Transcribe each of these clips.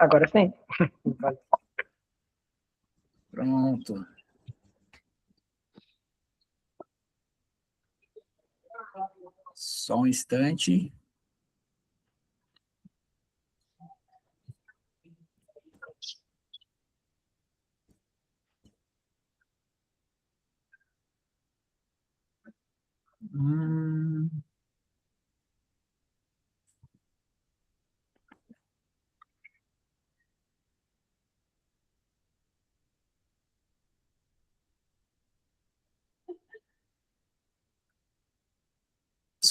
Agora sim. Pronto. Só um instante.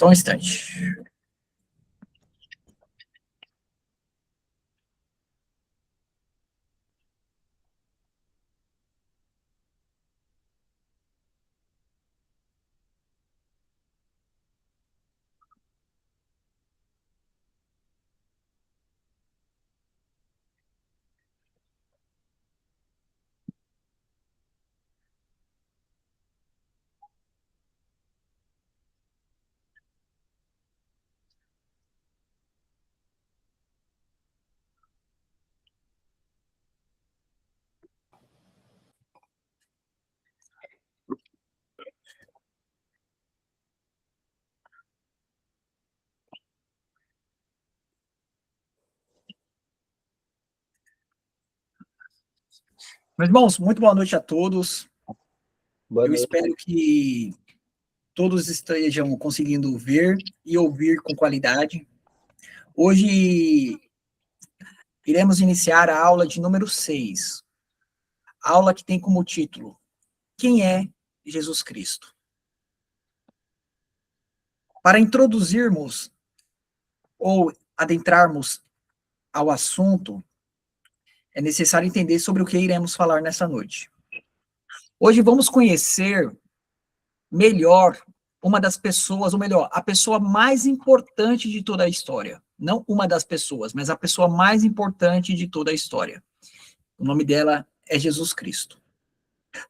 Só um instante. Meus irmãos, muito boa noite a todos. Eu espero que todos estejam conseguindo ver e ouvir com qualidade. Hoje iremos iniciar a aula de número 6. Aula que tem como título: Quem é Jesus Cristo? Para introduzirmos ou adentrarmos ao assunto, é necessário entender sobre o que iremos falar nessa noite. Hoje vamos conhecer melhor uma das pessoas, ou melhor, a pessoa mais importante de toda a história. Não uma das pessoas, mas a pessoa mais importante de toda a história. O nome dela é Jesus Cristo.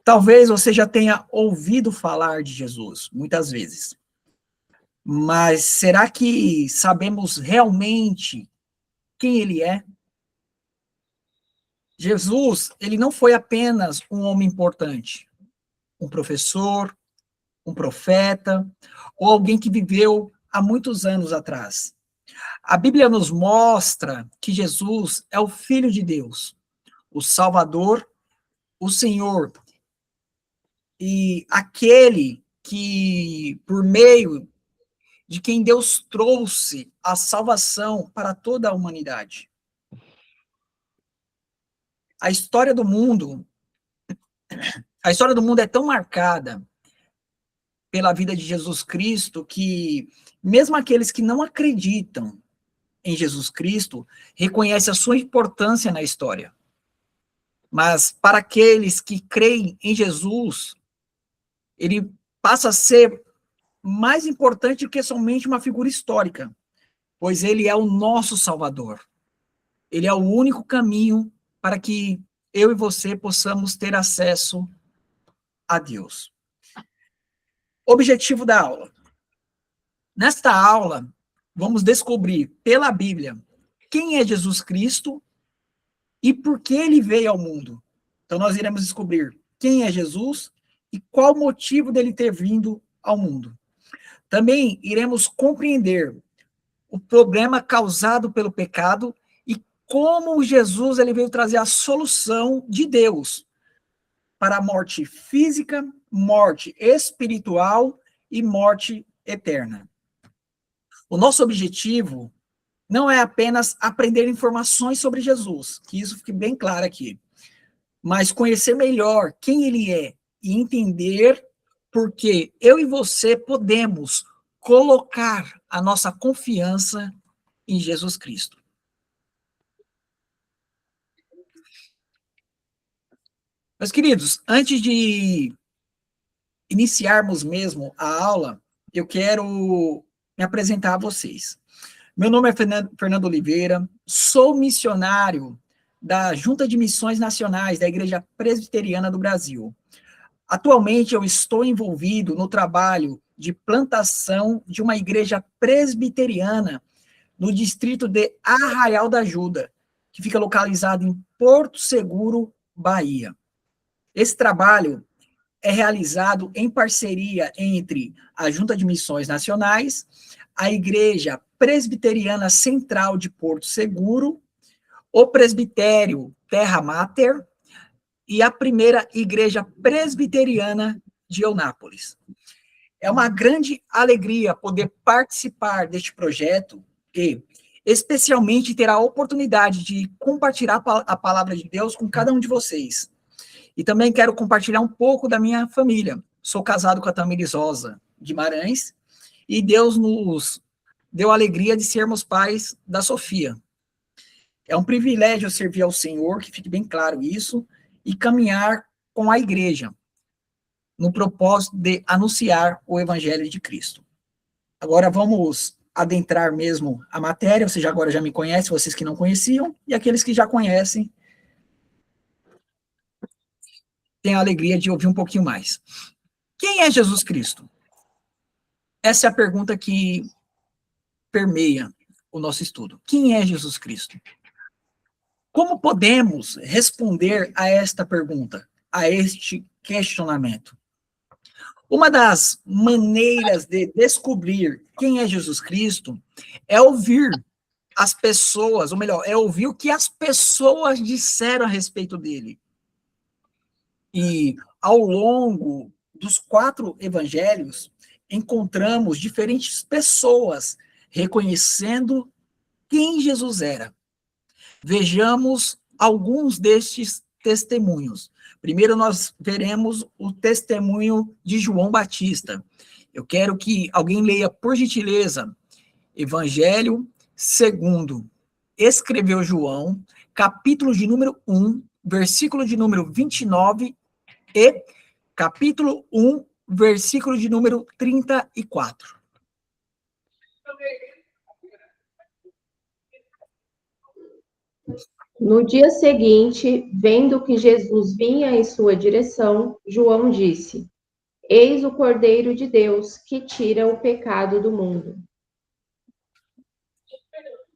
Talvez você já tenha ouvido falar de Jesus, muitas vezes. Mas será que sabemos realmente quem ele é? Jesus, ele não foi apenas um homem importante, um professor, um profeta, ou alguém que viveu há muitos anos atrás. A Bíblia nos mostra que Jesus é o Filho de Deus, o Salvador, o Senhor, e aquele que, por meio de quem Deus trouxe a salvação para toda a humanidade. A história do mundo é tão marcada pela vida de Jesus Cristo que mesmo aqueles que não acreditam em Jesus Cristo reconhecem a sua importância na história. Mas para aqueles que creem em Jesus, ele passa a ser mais importante do que somente uma figura histórica, pois ele é o nosso Salvador. Ele é o único caminho para que eu e você possamos ter acesso a Deus. Objetivo da aula. Nesta aula, vamos descobrir pela Bíblia quem é Jesus Cristo e por que ele veio ao mundo. Então, nós iremos descobrir quem é Jesus e qual o motivo dele ter vindo ao mundo. Também iremos compreender o problema causado pelo pecado e como Jesus ele veio trazer a solução de Deus para a morte física, morte espiritual e morte eterna. O nosso objetivo não é apenas aprender informações sobre Jesus, que isso fique bem claro aqui, mas conhecer melhor quem ele é e entender por que eu e você podemos colocar a nossa confiança em Jesus Cristo. Meus queridos, antes de iniciarmos mesmo a aula, eu quero me apresentar a vocês. Meu nome é Fernando Oliveira, sou missionário da Junta de Missões Nacionais da Igreja Presbiteriana do Brasil. Atualmente, eu estou envolvido no trabalho de plantação de uma igreja presbiteriana no distrito de Arraial da Ajuda, que fica localizado em Porto Seguro, Bahia. Esse trabalho é realizado em parceria entre a Junta de Missões Nacionais, a Igreja Presbiteriana Central de Porto Seguro, o Presbitério Terra Mater e a primeira Igreja Presbiteriana de Eunápolis. É uma grande alegria poder participar deste projeto e, especialmente, ter a oportunidade de compartilhar a palavra de Deus com cada um de vocês. E também quero compartilhar um pouco da minha família. Sou casado com a Tamiris Rosa Guimarães e Deus nos deu a alegria de sermos pais da Sofia. É um privilégio servir ao Senhor, que fique bem claro isso, e caminhar com a igreja no propósito de anunciar o Evangelho de Cristo. Agora vamos adentrar mesmo a matéria, vocês agora já me conhecem, vocês que não conheciam, e aqueles que já conhecem, têm a alegria de ouvir um pouquinho mais. Quem é Jesus Cristo? Essa é a pergunta que permeia o nosso estudo. Quem é Jesus Cristo? Como podemos responder a esta pergunta, a este questionamento? Uma das maneiras de descobrir quem é Jesus Cristo é ouvir as pessoas, ou melhor, é ouvir o que as pessoas disseram a respeito dele. E ao longo dos 4 evangelhos, encontramos diferentes pessoas reconhecendo quem Jesus era. Vejamos alguns destes testemunhos. Primeiro, nós veremos o testemunho de João Batista. Eu quero que alguém leia, por gentileza, Evangelho segundo escreveu João, capítulo de número 1, versículo de número 29 e capítulo 1, versículo de número 34. No dia seguinte, vendo que Jesus vinha em sua direção, João disse: Eis o Cordeiro de Deus que tira o pecado do mundo.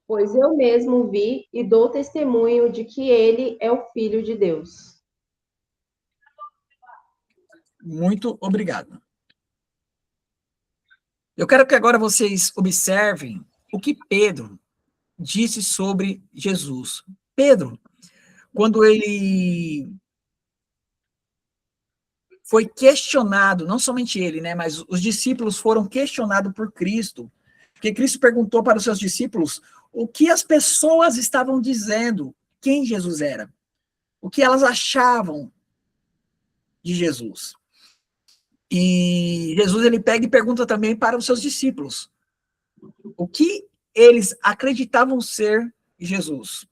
Pois eu mesmo vi e dou testemunho de que ele é o Filho de Deus. Muito obrigado. Eu quero que agora vocês observem o que Pedro disse sobre Jesus. Pedro, quando ele foi questionado, não somente ele, né, mas os discípulos foram questionados por Cristo, porque Cristo perguntou para os seus discípulos o que as pessoas estavam dizendo, quem Jesus era, o que elas achavam de Jesus. E Jesus, ele pega e pergunta também para os seus discípulos o que eles acreditavam ser Jesus.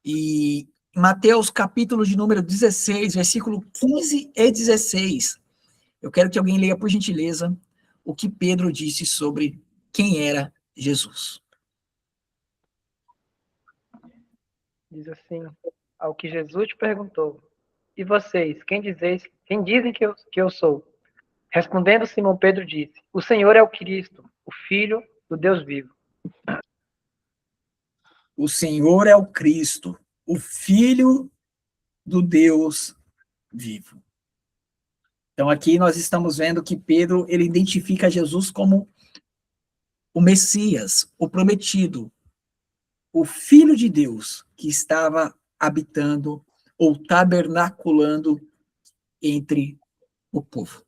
E Mateus, capítulo de número 16, versículo 15 e 16. Eu quero que alguém leia, por gentileza, o que Pedro disse sobre quem era Jesus. Diz assim, ao que Jesus te perguntou: E vocês, quem dizem que eu sou? Respondendo, Simão Pedro disse: O Senhor é o Cristo, o Filho do Deus vivo. O Senhor é o Cristo, o Filho do Deus vivo. Então aqui nós estamos vendo que Pedro, ele identifica Jesus como o Messias, o prometido, o Filho de Deus que estava habitando ou tabernaculando entre o povo.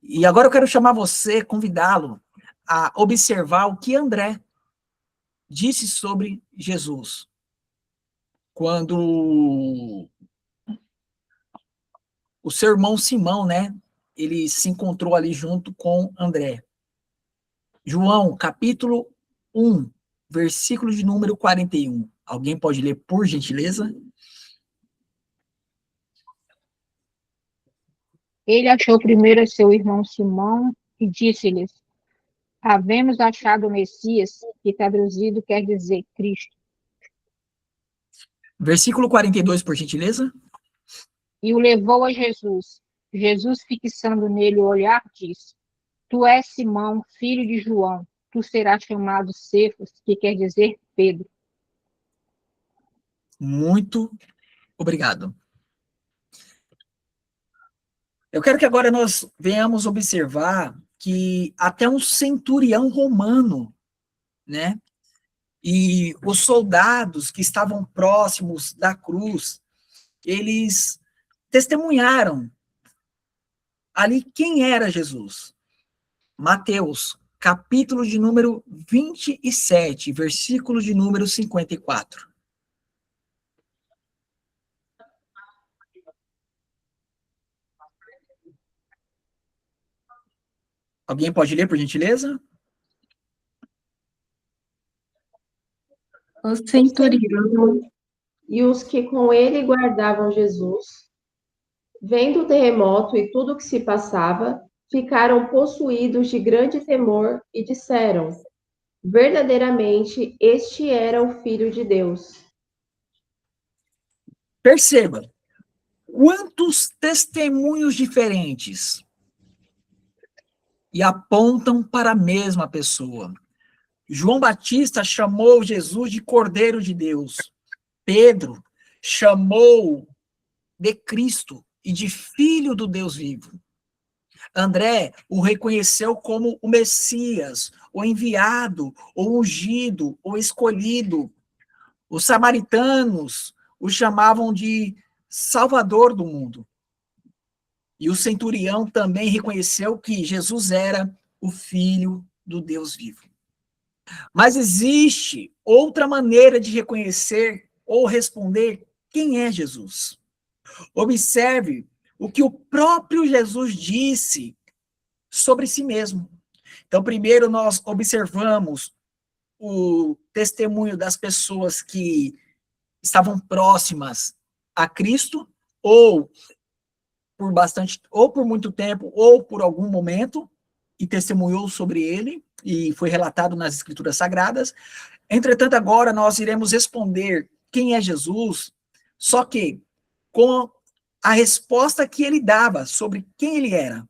E agora eu quero chamar você, convidá-lo a observar o que André disse sobre Jesus. Quando o seu irmão Simão, né, ele se encontrou ali junto com André. João, capítulo 1, versículo de número 41. Alguém pode ler, por gentileza? Ele achou primeiro seu irmão Simão e disse-lhes: Havemos achado o Messias, que traduzido quer dizer Cristo. Versículo 42, por gentileza. E o levou a Jesus. Jesus, fixando nele o olhar, disse: Tu és Simão, filho de João. Tu serás chamado Cefas, que quer dizer Pedro. Muito obrigado. Eu quero que agora nós venhamos observar que até um centurião romano, né, e os soldados que estavam próximos da cruz, eles testemunharam ali quem era Jesus. Mateus, capítulo de número 27, versículo de número 54. Alguém pode ler, por gentileza? O centurião, E os que com ele guardavam Jesus, vendo o terremoto e tudo o que se passava, ficaram possuídos de grande temor e disseram: verdadeiramente, este era o Filho de Deus. Perceba, quantos testemunhos diferentes e apontam para a mesma pessoa. João Batista chamou Jesus de Cordeiro de Deus. Pedro chamou de Cristo e de Filho do Deus vivo. André o reconheceu como o Messias, o enviado, o ungido, o escolhido. Os samaritanos o chamavam de Salvador do mundo. E o centurião também reconheceu que Jesus era o Filho do Deus vivo. Mas existe outra maneira de reconhecer ou responder quem é Jesus. Observe o que o próprio Jesus disse sobre si mesmo. Então, primeiro nós observamos o testemunho das pessoas que estavam próximas a Cristo, ou por muito tempo, ou por algum momento, e testemunhou sobre ele, e foi relatado nas Escrituras Sagradas. Entretanto, agora nós iremos responder quem é Jesus, só que com a resposta que ele dava sobre quem ele era.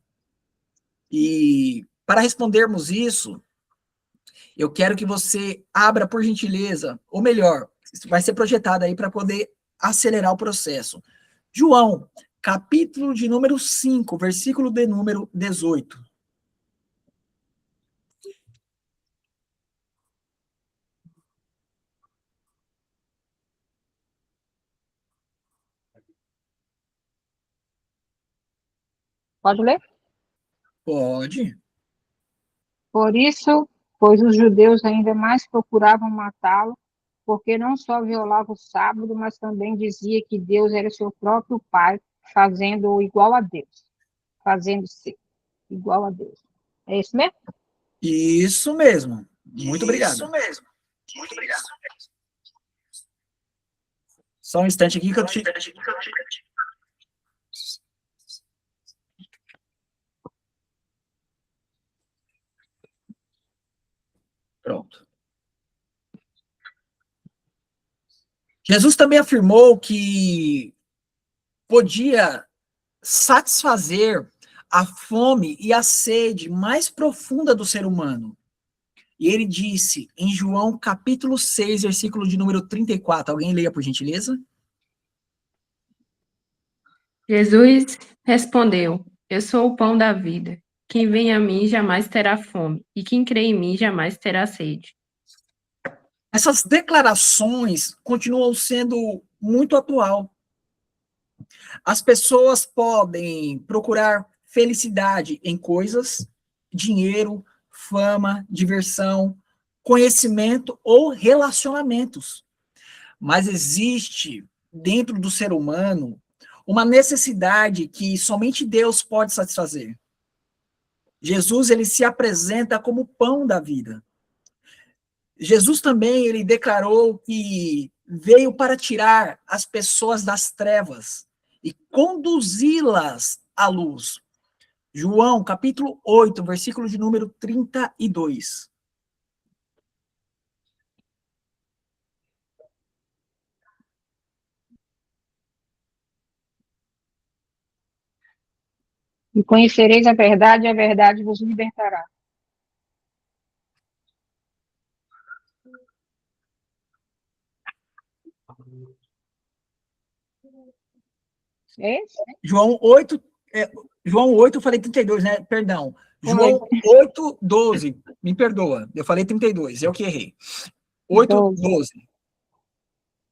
E para respondermos isso, eu quero que você abra, por gentileza, ou melhor, vai ser projetado aí para poder acelerar o processo. João, capítulo de número 5, versículo de número 18. Pode ler? Pode. Por isso, pois os judeus ainda mais procuravam matá-lo, porque não só violava o sábado, mas também dizia que Deus era seu próprio Pai, fazendo-o igual a Deus. Fazendo-se igual a Deus. É isso mesmo? Isso mesmo. Muito obrigado. Isso mesmo. Muito obrigado. Só um instante aqui que eu te... Pronto. Jesus também afirmou que podia satisfazer a fome e a sede mais profunda do ser humano. E ele disse em João capítulo 6, versículo de número 34. Alguém leia, por gentileza? Jesus respondeu: Eu sou o pão da vida. Quem vem a mim jamais terá fome, e quem crê em mim jamais terá sede. Essas declarações continuam sendo muito atual. As pessoas podem procurar felicidade em coisas, dinheiro, fama, diversão, conhecimento ou relacionamentos. Mas existe dentro do ser humano uma necessidade que somente Deus pode satisfazer. Jesus, ele se apresenta como o pão da vida. Jesus também, ele declarou que veio para tirar as pessoas das trevas e conduzi-las à luz. João, capítulo 8, versículo de número 32. E conhecereis a verdade vos libertará. Esse? João 8, João 8, eu falei 32, né? Perdão. João Foi. 8, 12. Me perdoa, eu falei 32, eu que errei. 8, 12. 12.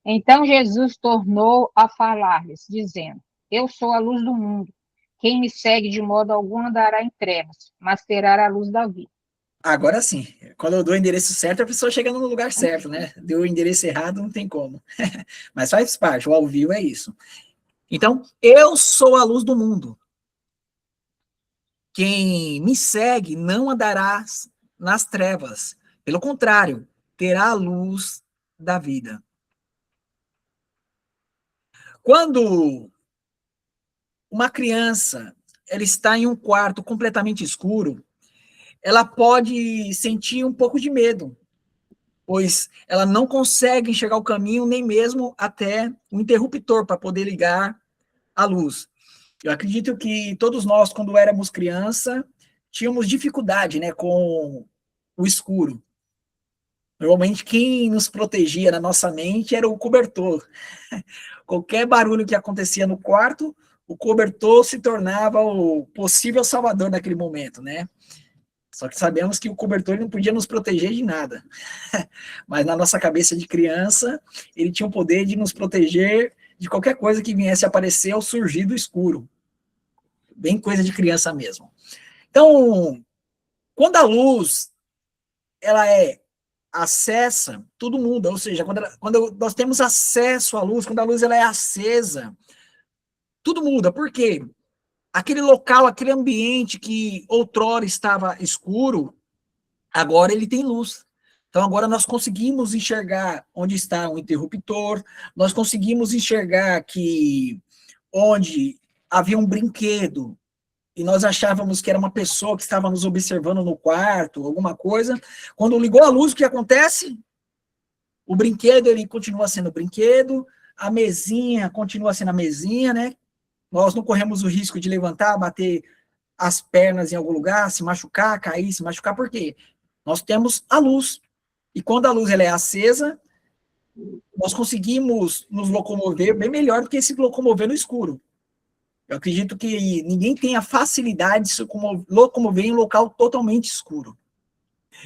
Então Jesus tornou a falar-lhes, dizendo: Eu sou a luz do mundo. Quem me segue de modo algum andará em trevas, mas terá a luz da vida. Agora sim, quando eu dou o endereço certo, a pessoa chega no lugar certo, né? Deu o endereço errado, não tem como. Mas faz parte, o ao vivo é isso. Então, eu sou a luz do mundo. Quem me segue não andará nas trevas. Pelo contrário, terá a luz da vida. Quando uma criança ela está em um quarto completamente escuro, ela pode sentir um pouco de medo, pois ela não consegue enxergar o caminho nem mesmo até o interruptor para poder ligar a luz. Eu acredito que todos nós, quando éramos criança, tínhamos dificuldade, né, com o escuro. Normalmente, quem nos protegia na nossa mente era o cobertor. Qualquer barulho que acontecia no quarto, o cobertor se tornava o possível salvador naquele momento, né? Só que sabemos que o cobertor não podia nos proteger de nada. Mas na nossa cabeça de criança, ele tinha o poder de nos proteger de qualquer coisa que viesse a aparecer ao surgir do escuro. Bem coisa de criança mesmo. Então, quando a luz ela é acessa, tudo muda. Ou seja, quando nós temos acesso à luz, quando a luz ela é acesa, tudo muda. Por quê? Aquele local, aquele ambiente que outrora estava escuro, agora ele tem luz. Então agora nós conseguimos enxergar onde está o interruptor, nós conseguimos enxergar que onde havia um brinquedo e nós achávamos que era uma pessoa que estava nos observando no quarto, alguma coisa, quando ligou a luz, o que acontece? O brinquedo ele continua sendo brinquedo, a mesinha continua sendo a mesinha, né? Nós não corremos o risco de levantar, bater as pernas em algum lugar, se machucar, cair, se machucar, por quê? Nós temos a luz. E quando a luz ela é acesa, nós conseguimos nos locomover bem melhor do que se locomover no escuro. Eu acredito que ninguém tem a facilidade de se locomover em um local totalmente escuro.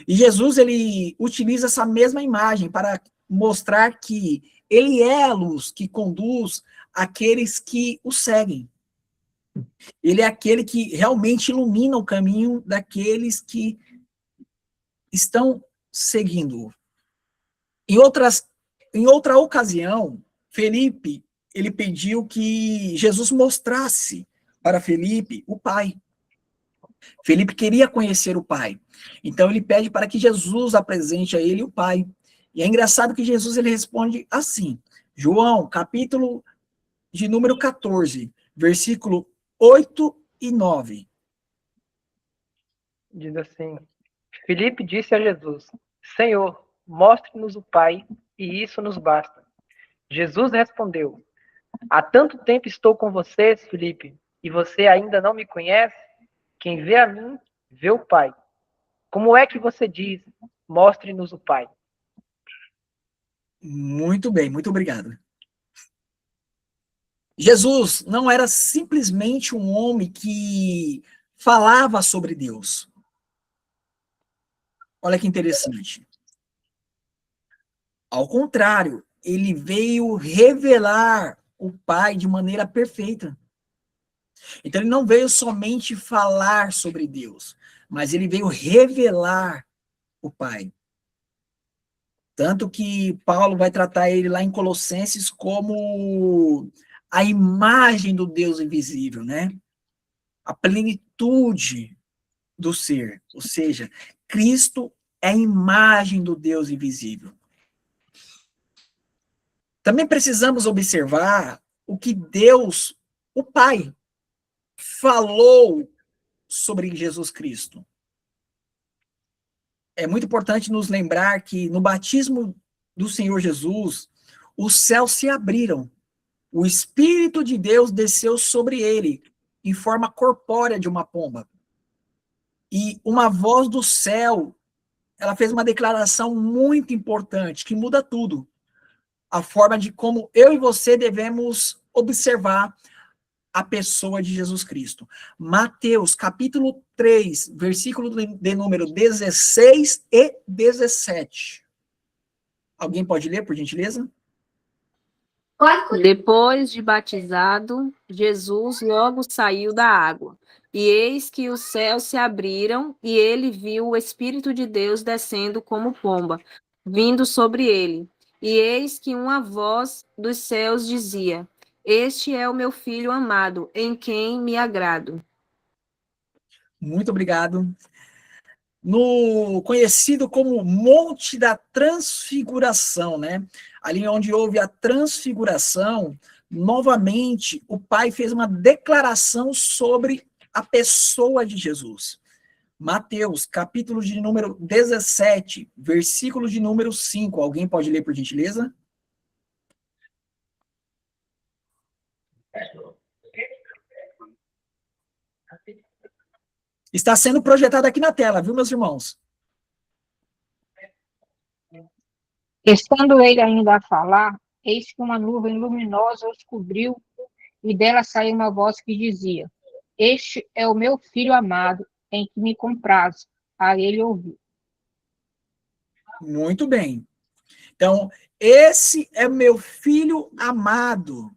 E Jesus, ele utiliza essa mesma imagem para mostrar que ele é a luz que conduz aqueles que o seguem. Ele é aquele que realmente ilumina o caminho daqueles que estão seguindo. Em outra ocasião, Felipe, ele pediu que Jesus mostrasse para Felipe o Pai. Felipe queria conhecer o Pai. Então ele pede para que Jesus apresente a ele o Pai. E é engraçado que Jesus ele responde assim. João, capítulo de número 14, versículo 8 e 9. Diz assim: Filipe disse a Jesus: Senhor, mostre-nos o Pai, e isso nos basta. Jesus respondeu: Há tanto tempo estou com vocês, Filipe, e você ainda não me conhece? Quem vê a mim, vê o Pai. Como é que você diz: Mostre-nos o Pai? Muito bem, muito obrigado. Jesus não era simplesmente um homem que falava sobre Deus. Olha que interessante. Ao contrário, ele veio revelar o Pai de maneira perfeita. Então ele não veio somente falar sobre Deus, mas ele veio revelar o Pai. Tanto que Paulo vai tratar ele lá em Colossenses como a imagem do Deus invisível, né? A plenitude do ser, ou seja, Cristo é a imagem do Deus invisível. Também precisamos observar o que Deus, o Pai, falou sobre Jesus Cristo. É muito importante nos lembrar que no batismo do Senhor Jesus, os céus se abriram. O Espírito de Deus desceu sobre ele, em forma corpórea de uma pomba. E uma voz do céu, ela fez uma declaração muito importante, que muda tudo. a forma de como eu e você devemos observar a pessoa de Jesus Cristo. Mateus, capítulo 3, versículo de número 16 e 17. Alguém pode ler, por gentileza? Depois de batizado, Jesus logo saiu da água. E eis que os céus se abriram, e ele viu o Espírito de Deus descendo como pomba, vindo sobre ele. E eis que uma voz dos céus dizia: Este é o meu filho amado, em quem me agrado. Muito obrigado. No conhecido como Monte da Transfiguração, né? Ali onde houve a transfiguração, novamente o Pai fez uma declaração sobre a pessoa de Jesus. Mateus, capítulo de número 17, versículo de número 5. Alguém pode ler, por gentileza? Está sendo projetado aqui na tela, viu, meus irmãos? Estando ele ainda a falar, eis que uma nuvem luminosa os cobriu, e dela saiu uma voz que dizia: Este é o meu filho amado, em que me comprazo. A ele ouvi. Muito bem. Então, esse é meu filho amado,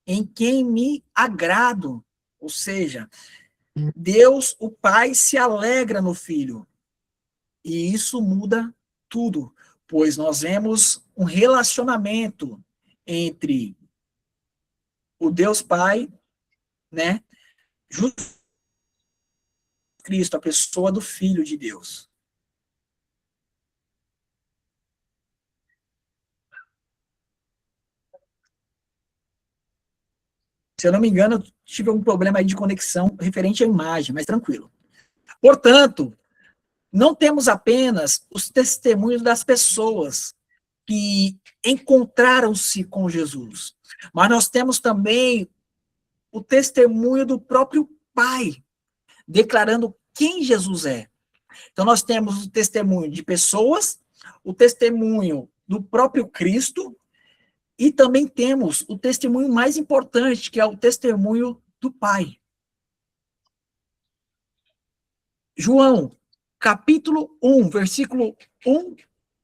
em quem me agrado. Ou seja, Deus, o Pai, se alegra no Filho. E isso muda tudo, pois nós vemos um relacionamento entre o Deus Pai, né, Jesus Cristo, a pessoa do Filho de Deus. Se eu não me engano, eu tive um problema aí de conexão referente à imagem, mas tranquilo. Portanto, não temos apenas os testemunhos das pessoas que encontraram-se com Jesus, mas nós temos também o testemunho do próprio Pai, declarando quem Jesus é. Então, nós temos o testemunho de pessoas, o testemunho do próprio Cristo, e também temos o testemunho mais importante, que é o testemunho do Pai. João, capítulo 1, versículo 1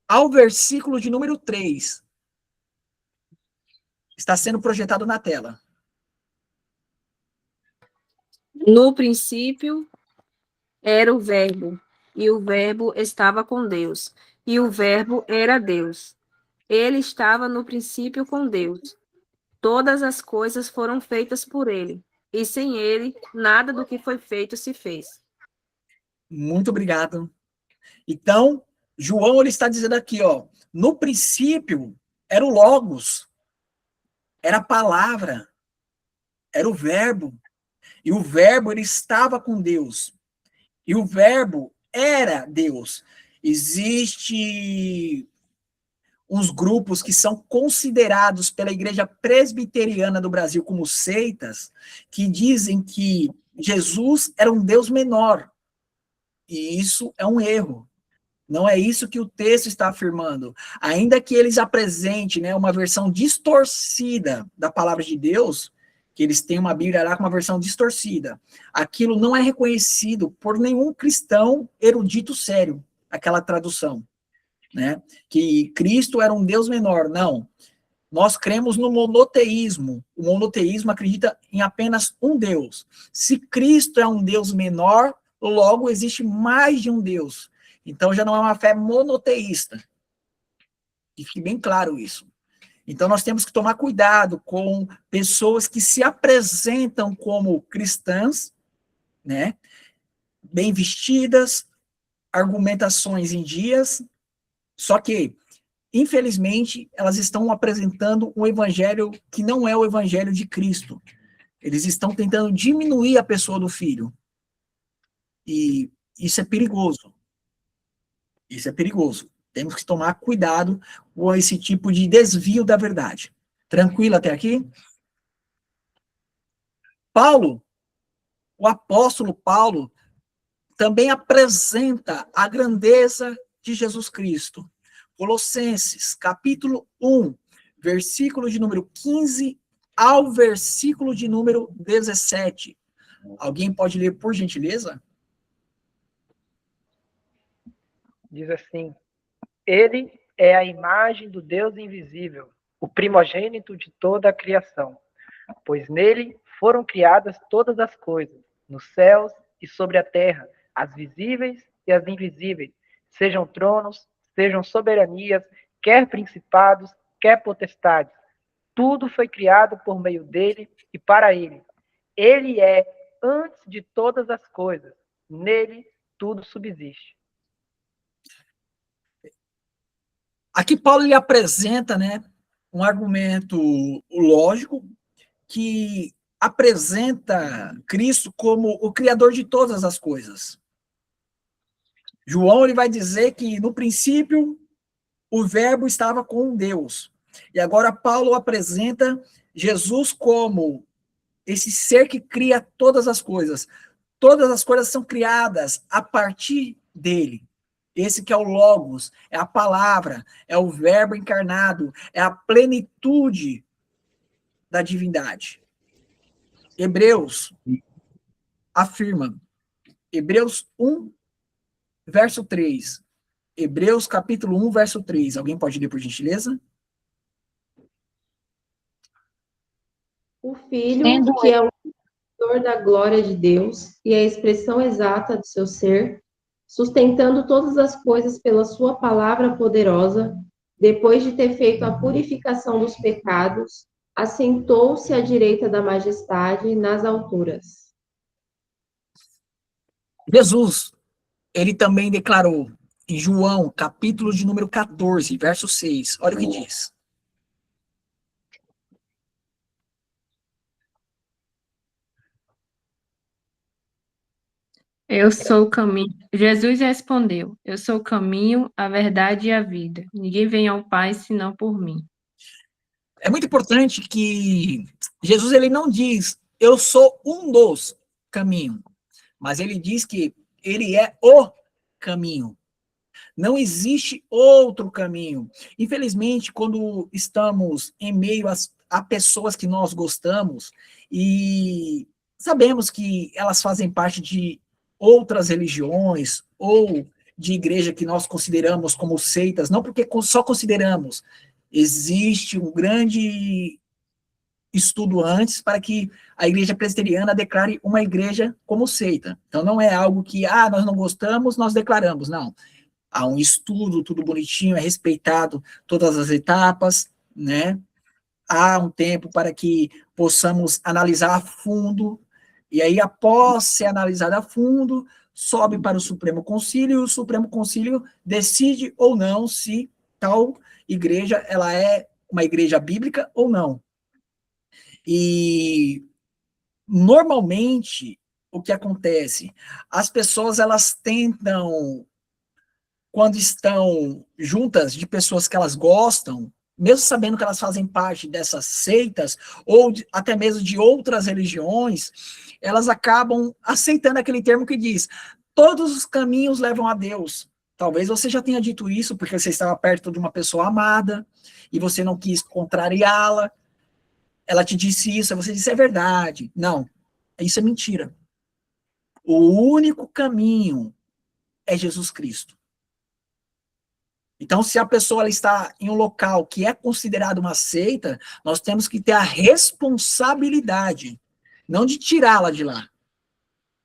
ao versículo de número 3. Está sendo projetado na tela. No princípio era o Verbo, e o Verbo estava com Deus, e o Verbo era Deus. Ele estava no princípio com Deus. Todas as coisas foram feitas por ele, e sem ele, nada do que foi feito se fez. Muito obrigado. Então, João ele está dizendo aqui, ó, no princípio era o Logos, era a palavra, era o Verbo, e o Verbo ele estava com Deus, e o Verbo era Deus. Existe uns grupos que são considerados pela Igreja Presbiteriana do Brasil como seitas, que dizem que Jesus era um Deus menor, e isso é um erro. Não é isso que o texto está afirmando. Ainda que eles apresentem, né, uma versão distorcida da palavra de Deus, que eles têm uma Bíblia lá com uma versão distorcida, aquilo não é reconhecido por nenhum cristão erudito sério, aquela tradução, né? Que Cristo era um Deus menor. Não. Nós cremos no monoteísmo. O monoteísmo acredita em apenas um Deus. Se Cristo é um Deus menor, logo existe mais de um Deus. Então já não é uma fé monoteísta. E fique bem claro isso. Então nós temos que tomar cuidado com pessoas que se apresentam como cristãs, né? Bem vestidas, argumentações em dias, só que, infelizmente, elas estão apresentando um evangelho que não é o evangelho de Cristo. Eles estão tentando diminuir a pessoa do Filho. E isso é perigoso. Isso é perigoso. Temos que tomar cuidado com esse tipo de desvio da verdade. Tranquilo até aqui? Paulo, o apóstolo Paulo, também apresenta a grandeza de Jesus Cristo. Colossenses, capítulo 1, versículo de número 15 ao versículo de número 17. Alguém pode ler, por gentileza? Diz assim: Ele é a imagem do Deus invisível, o primogênito de toda a criação, pois nele foram criadas todas as coisas, nos céus e sobre a terra, as visíveis e as invisíveis, sejam tronos, sejam soberanias, quer principados, quer potestades. Tudo foi criado por meio dele e para ele. Ele é antes de todas as coisas. Nele tudo subsiste. Aqui Paulo ele apresenta, né, um argumento lógico que apresenta Cristo como o criador de todas as coisas. João ele vai dizer que no princípio o verbo estava com Deus. E agora Paulo apresenta Jesus como esse ser que cria todas as coisas. Todas as coisas são criadas a partir dele. Esse que é o Logos, é a palavra, é o verbo encarnado, é a plenitude da divindade. Hebreus afirma, Hebreus 1, verso 3. Hebreus capítulo 1, verso 3. Alguém pode ler, por gentileza? O Filho, Sendo que é o Senhor da glória de Deus e a expressão exata do seu ser, sustentando todas as coisas pela sua palavra poderosa, depois de ter feito a purificação dos pecados, assentou-se à direita da majestade nas alturas. Jesus, ele também declarou em João, capítulo de número 14, verso 6. Olha o que diz. Eu sou o caminho. Jesus respondeu: Eu sou o caminho, a verdade e a vida. Ninguém vem ao Pai senão por mim. É muito importante que Jesus ele não diz, eu sou um dos caminhos, mas ele diz que ele é o caminho. Não existe outro caminho. Infelizmente, quando estamos em meio a pessoas que nós gostamos e sabemos que elas fazem parte de outras religiões ou de igreja que nós consideramos como seitas, não porque só consideramos, existe um grande estudo antes para que a igreja presbiteriana declare uma igreja como seita. Então não é algo que, nós não gostamos, nós declaramos, não. Há um estudo, tudo bonitinho, é respeitado todas as etapas, né? Há um tempo para que possamos analisar a fundo, e aí, após ser analisado a fundo, sobe para o Supremo Concílio, e o Supremo Concílio decide ou não se tal igreja ela é uma igreja bíblica ou não. E, normalmente, o que acontece? As pessoas, elas tentam, quando estão juntas de pessoas que elas gostam, mesmo sabendo que elas fazem parte dessas seitas, ou até mesmo de outras religiões, elas acabam aceitando aquele termo que diz, todos os caminhos levam a Deus. Talvez você já tenha dito isso, porque você estava perto de uma pessoa amada, e você não quis contrariá-la, ela te disse isso, você disse, é verdade. Não, isso é mentira. O único caminho é Jesus Cristo. Então, se a pessoa ela está em um local que é considerado uma seita, nós temos que ter a responsabilidade, não de tirá-la de lá,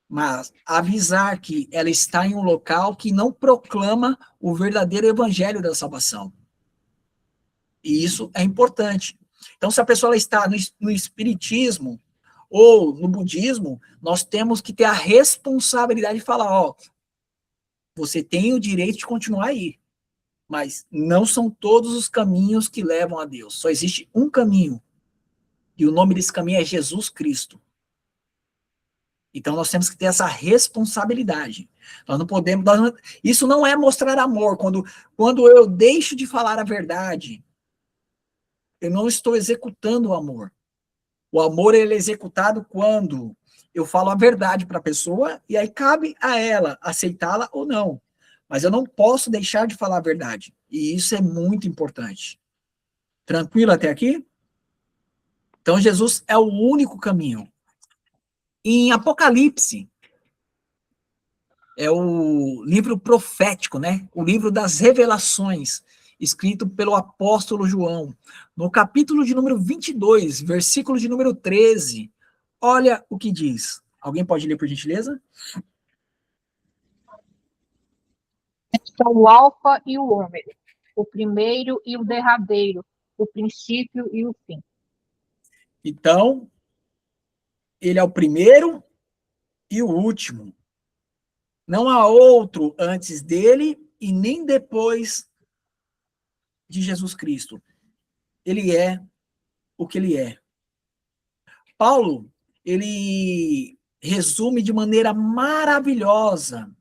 mas avisar que ela está em um local que não proclama o verdadeiro evangelho da salvação. E isso é importante. Então, se a pessoa ela está no espiritismo ou no budismo, nós temos que ter a responsabilidade de falar, você tem o direito de continuar aí. Mas não são todos os caminhos que levam a Deus. Só existe um caminho. E o nome desse caminho é Jesus Cristo. Então nós temos que ter essa responsabilidade. Nós não podemos... isso não é mostrar amor. Quando eu deixo de falar a verdade, eu não estou executando o amor. O amor ele é executado quando eu falo a verdade para a pessoa e aí cabe a ela aceitá-la ou não. Mas eu não posso deixar de falar a verdade. E isso é muito importante. Tranquilo até aqui? Então, Jesus é o único caminho. Em Apocalipse, é o livro profético, né? O livro das revelações, escrito pelo apóstolo João. No capítulo de número 22, versículo de número 13, olha o que diz. Alguém pode ler, por gentileza? Sou o Alfa e o Ômega, o primeiro e o derradeiro, o princípio e o fim. Então, ele é o primeiro e o último. Não há outro antes dele e nem depois de Jesus Cristo. Ele é o que ele é. Paulo, ele resume de maneira maravilhosa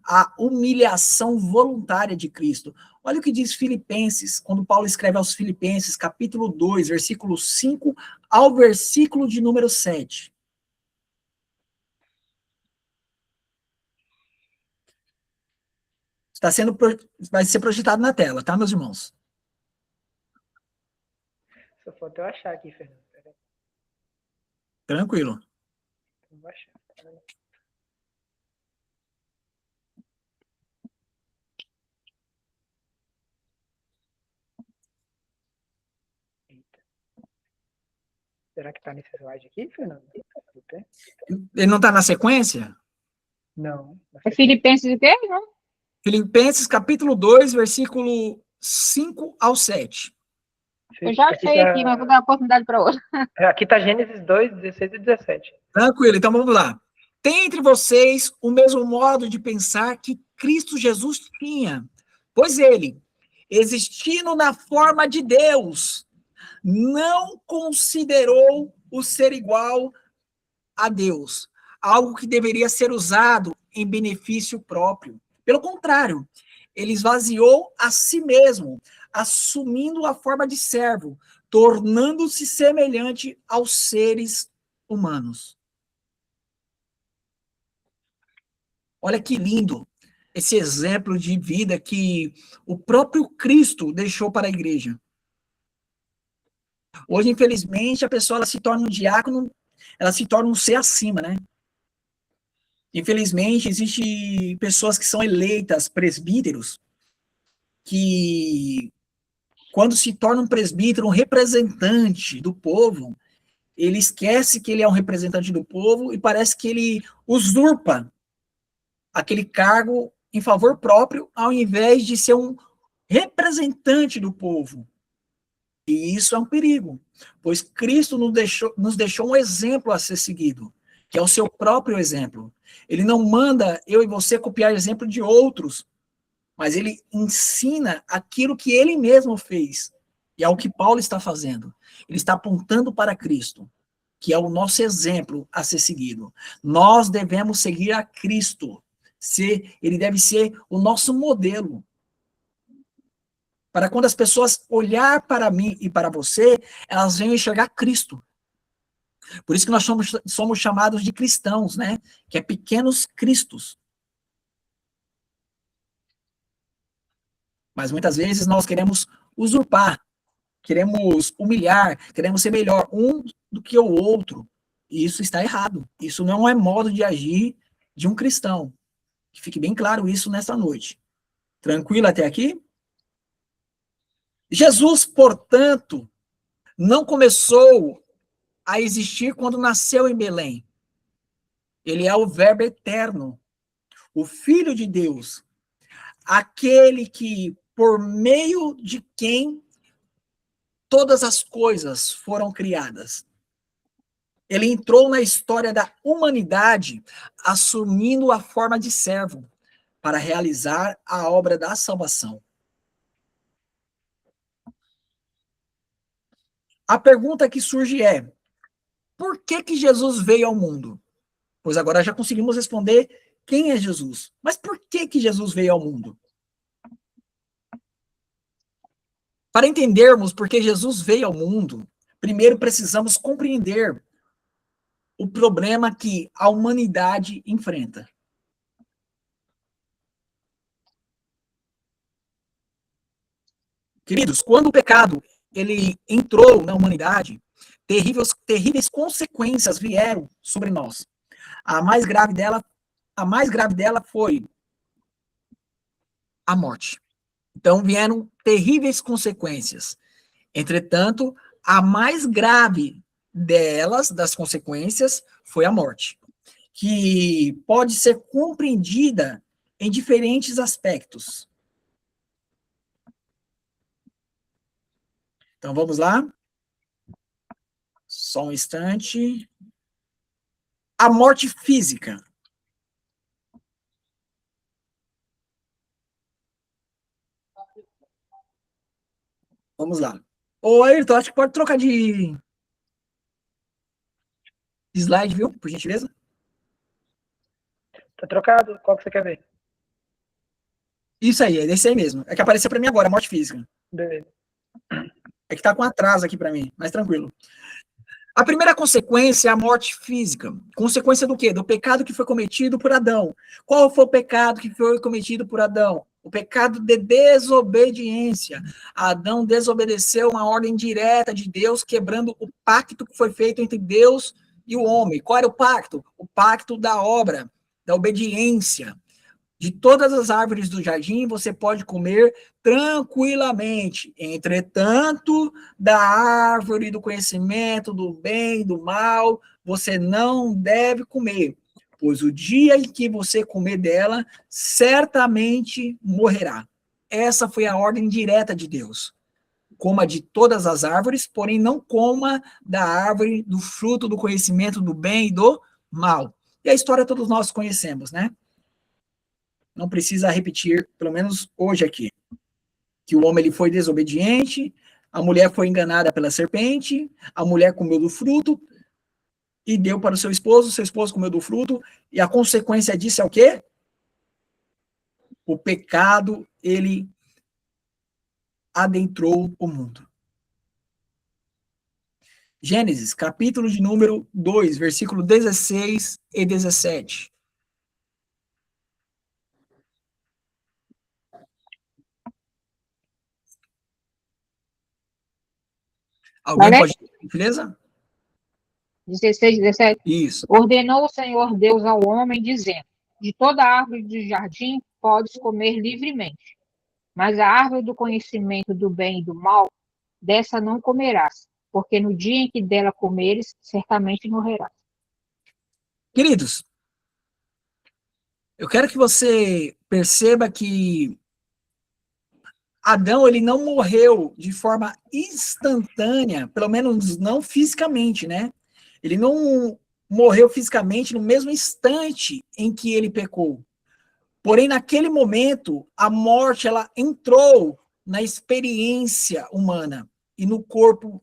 a humilhação voluntária de Cristo. Olha o que diz Filipenses, quando Paulo escreve aos Filipenses, capítulo 2, versículo 5 ao versículo de número 7. Vai ser projetado na tela, tá, meus irmãos? Só falta eu achar aqui, Fernando. Peraí, Tranquilo. vou achar. Eita. Será que tá nesse slide aqui, Fernando? Ele não está na sequência? Não. É Filipenses o quê? Não? Filipenses, capítulo 2, versículo 5 ao 7. Eu já achei aqui, mas vou dar uma oportunidade para outra. Aqui tá Gênesis 2, 16 e 17. Tranquilo, então vamos lá. Tem entre vocês o mesmo modo de pensar que Cristo Jesus tinha, pois ele, existindo na forma de Deus, não considerou o ser igual a Deus, algo que deveria ser usado em benefício próprio. Pelo contrário, ele esvaziou a si mesmo, assumindo a forma de servo, tornando-se semelhante aos seres humanos. Olha que lindo esse exemplo de vida que o próprio Cristo deixou para a igreja. Hoje, infelizmente, a pessoa ela se torna um diácono, ela se torna um ser acima, né? Infelizmente, existem pessoas que são eleitas presbíteros que, quando se torna um presbítero, um representante do povo, ele esquece que ele é um representante do povo e parece que ele usurpa aquele cargo em favor próprio, ao invés de ser um representante do povo. E isso é um perigo, pois Cristo nos deixou um exemplo a ser seguido, que é o seu próprio exemplo. Ele não manda eu e você copiar exemplo de outros, mas ele ensina aquilo que ele mesmo fez. E é o que Paulo está fazendo. Ele está apontando para Cristo, que é o nosso exemplo a ser seguido. Nós devemos seguir a Cristo. Ele deve ser o nosso modelo. Para quando as pessoas olhar para mim e para você, elas venham enxergar Cristo. Por isso que nós somos chamados de cristãos, né? Que é pequenos cristos. Mas muitas vezes nós queremos usurpar, queremos humilhar, queremos ser melhor um do que o outro. E isso está errado. Isso não é modo de agir de um cristão. Que fique bem claro isso nesta noite. Tranquilo até aqui? Jesus, portanto, não começou a existir quando nasceu em Belém. Ele é o Verbo eterno, o Filho de Deus, aquele que, por meio de quem todas as coisas foram criadas. Ele entrou na história da humanidade assumindo a forma de servo para realizar a obra da salvação. A pergunta que surge é: por que Jesus veio ao mundo? Pois agora já conseguimos responder quem é Jesus. Mas por que Jesus veio ao mundo? Para entendermos por que Jesus veio ao mundo, primeiro precisamos compreender o problema que a humanidade enfrenta. Queridos, quando o pecado ele entrou na humanidade, terríveis consequências vieram sobre nós. A mais grave dela foi a morte. Então vieram terríveis consequências. Entretanto, a mais grave das consequências, foi a morte, que pode ser compreendida em diferentes aspectos. Então, vamos lá. Só um instante. A morte física. Vamos lá. Ô, Ayrton, acho que pode trocar de slide, viu? Por gentileza. Tá trocado? Qual que você quer ver? Isso aí, é esse aí mesmo. É que apareceu para mim agora, a morte física. Beleza. É que tá com atraso aqui para mim, mas tranquilo. A primeira consequência é a morte física. Consequência do quê? Do pecado que foi cometido por Adão. Qual foi o pecado que foi cometido por Adão? O pecado de desobediência. Adão desobedeceu uma ordem direta de Deus, quebrando o pacto que foi feito entre Deus e o homem. Qual era o pacto? O pacto da obra, da obediência. De todas as árvores do jardim você pode comer tranquilamente. Entretanto, da árvore do conhecimento do bem e do mal, você não deve comer, pois o dia em que você comer dela, certamente morrerá. Essa foi a ordem direta de Deus. Coma de todas as árvores, porém não coma da árvore do fruto do conhecimento do bem e do mal. E a história todos nós conhecemos, né? Não precisa repetir, pelo menos hoje aqui, que o homem ele foi desobediente, a mulher foi enganada pela serpente, a mulher comeu do fruto e deu para o seu esposo comeu do fruto, e a consequência disso é o quê? O pecado, ele adentrou o mundo. Gênesis, capítulo de número 2, versículo 16 e 17. Alguém pode, beleza? 16, 17. Isso. Ordenou o Senhor Deus ao homem, dizendo: de toda árvore do jardim podes comer livremente, mas a árvore do conhecimento do bem e do mal, dessa não comerás, porque no dia em que dela comeres, certamente morrerás. Queridos, eu quero que você perceba que Adão, ele não morreu de forma instantânea, pelo menos não fisicamente, né? Ele não morreu fisicamente no mesmo instante em que ele pecou. Porém, naquele momento, a morte, ela entrou na experiência humana e no corpo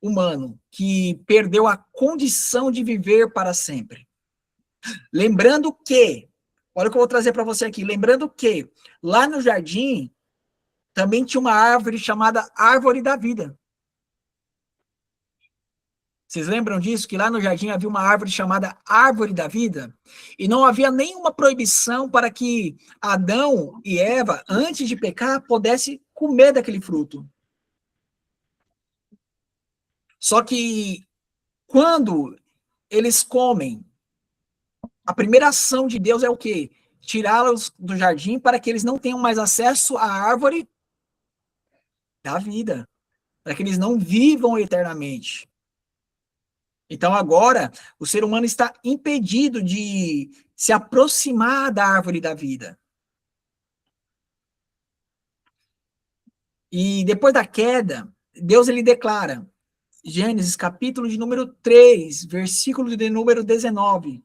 humano, que perdeu a condição de viver para sempre. Lembrando que, olha o que eu vou trazer para você aqui, lembrando que lá no jardim, também tinha uma árvore chamada Árvore da Vida. Vocês lembram disso? Que lá no jardim havia uma árvore chamada Árvore da Vida? E não havia nenhuma proibição para que Adão e Eva, antes de pecar, pudessem comer daquele fruto. Só que, quando eles comem, a primeira ação de Deus é o quê? Tirá-los do jardim para que eles não tenham mais acesso à árvore da vida, para que eles não vivam eternamente. Então agora o ser humano está impedido de se aproximar da árvore da vida. E depois da queda, Deus ele declara, Gênesis capítulo de número 3, versículo de número 19.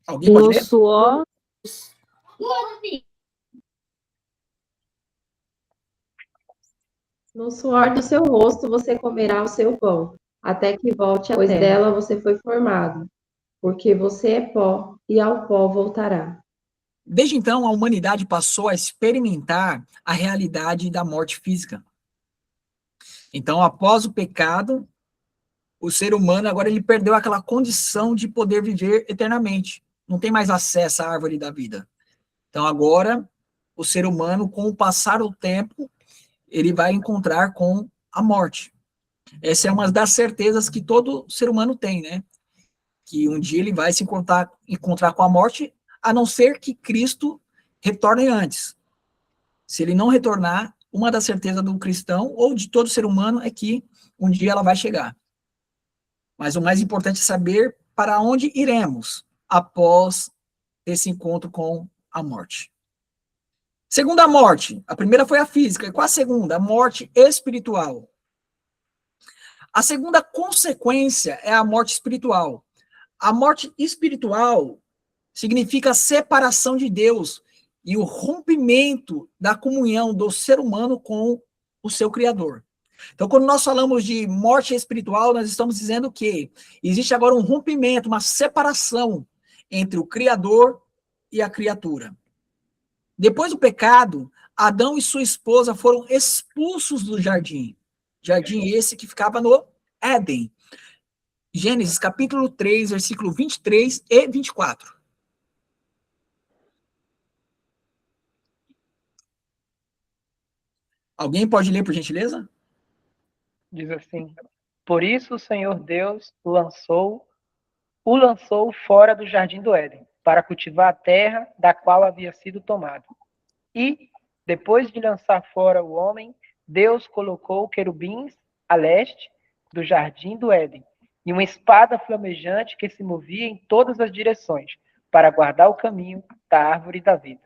Alguém pode No ler? suor, No suor do seu rosto você comerá o seu pão, até que volte a pois dela você foi formado, porque você é pó, e ao pó voltará. Desde então, a humanidade passou a experimentar a realidade da morte física. Então, após o pecado, o ser humano agora ele perdeu aquela condição de poder viver eternamente. Não tem mais acesso à árvore da vida. Então, agora, o ser humano, com o passar do tempo, ele vai encontrar com a morte. Essa é uma das certezas que todo ser humano tem, né? Que um dia ele vai se encontrar com a morte, a não ser que Cristo retorne antes. Se ele não retornar, uma das certezas do cristão ou de todo ser humano é que um dia ela vai chegar. Mas o mais importante é saber para onde iremos após esse encontro com a morte. Segunda morte. A primeira foi a física. E qual a segunda? A morte espiritual. A segunda consequência é a morte espiritual. A morte espiritual significa a separação de Deus e o rompimento da comunhão do ser humano com o seu Criador. Então, quando nós falamos de morte espiritual, nós estamos dizendo que existe agora um rompimento, uma separação entre o Criador e a criatura. Depois do pecado, Adão e sua esposa foram expulsos do jardim. Jardim esse que ficava no Éden. Gênesis capítulo 3, versículo 23 e 24. Alguém pode ler, por gentileza? Diz assim: por isso o Senhor Deus o lançou fora do jardim do Éden, para cultivar a terra da qual havia sido tomado. E, depois de lançar fora o homem, Deus colocou querubins a leste do jardim do Éden, e uma espada flamejante que se movia em todas as direções, para guardar o caminho da árvore da vida.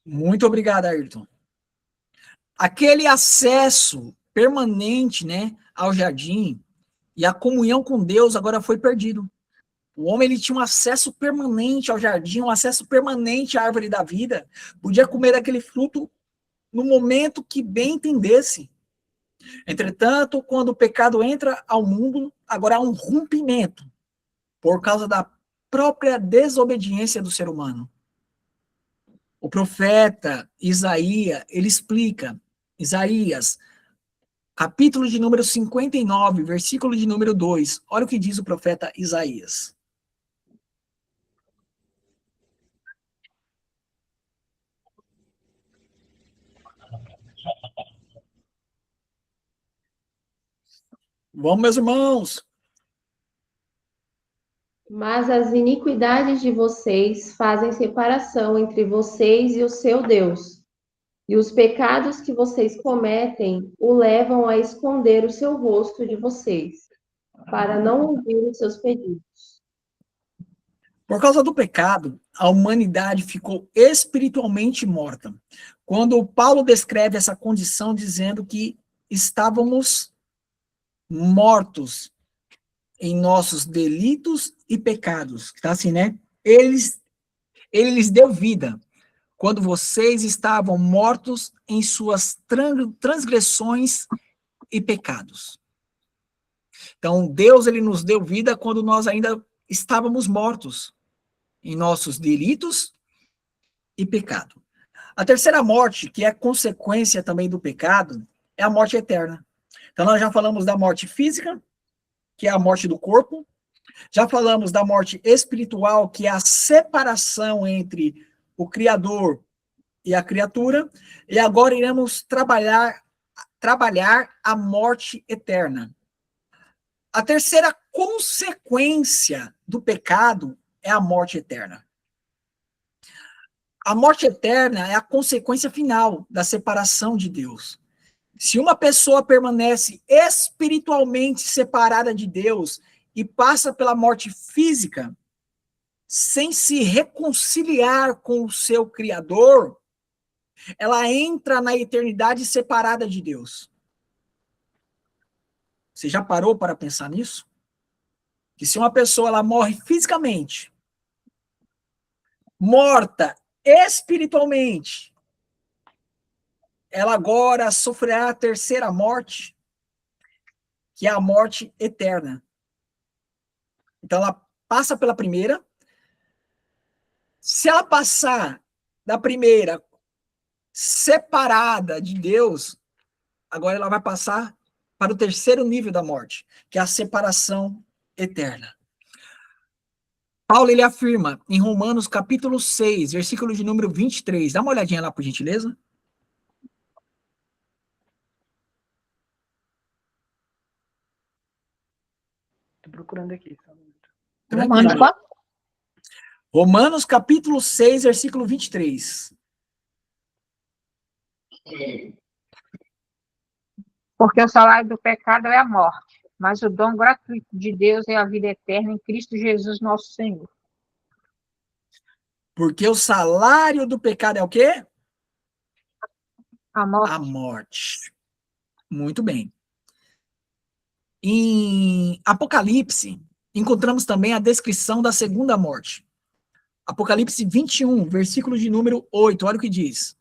Muito obrigado, Ayrton. Aquele acesso permanente, né, ao jardim e a comunhão com Deus agora foi perdido. O homem ele tinha um acesso permanente ao jardim, um acesso permanente à árvore da vida. Podia comer daquele fruto no momento que bem entendesse. Entretanto, quando o pecado entra ao mundo, agora há um rompimento por causa da própria desobediência do ser humano. O profeta Isaías, ele explica, Isaías, capítulo de número 59, versículo de número 2. Olha o que diz o profeta Isaías. Vamos, meus irmãos. Mas as iniquidades de vocês fazem separação entre vocês e o seu Deus. E os pecados que vocês cometem o levam a esconder o seu rosto de vocês, para não ouvir os seus pedidos. Por causa do pecado, a humanidade ficou espiritualmente morta. Quando Paulo descreve essa condição dizendo que estávamos mortos em nossos delitos e pecados, tá assim, né? Ele lhes deu vida quando vocês estavam mortos em suas transgressões e pecados. Então, Deus ele nos deu vida quando nós ainda estávamos mortos em nossos delitos e pecado. A terceira morte, que é consequência também do pecado, é a morte eterna. Então, nós já falamos da morte física, que é a morte do corpo. Já falamos da morte espiritual, que é a separação entre o Criador e a criatura. E agora iremos trabalhar a morte eterna. A terceira consequência do pecado é a morte eterna. A morte eterna é a consequência final da separação de Deus. Se uma pessoa permanece espiritualmente separada de Deus e passa pela morte física, sem se reconciliar com o seu Criador, ela entra na eternidade separada de Deus. Você já parou para pensar nisso? Que se uma pessoa ela morre fisicamente, morta espiritualmente, ela agora sofrerá a terceira morte, que é a morte eterna. Então ela passa pela primeira. Se ela passar da primeira separada de Deus, agora ela vai passar para o terceiro nível da morte, que é a separação eterna. Paulo, ele afirma em Romanos capítulo 6, versículo de número 23. Dá uma olhadinha lá, por gentileza. Tô procurando aqui. Só um minuto. Romanos Tranquilo. 4. Romanos capítulo 6, versículo 23. Porque o salário do pecado é a morte, mas o dom gratuito de Deus é a vida eterna em Cristo Jesus, nosso Senhor. Porque o salário do pecado é o quê? A morte. A morte. Muito bem. Em Apocalipse, encontramos também a descrição da segunda morte. Apocalipse 21, versículo de número 8. Olha o que diz.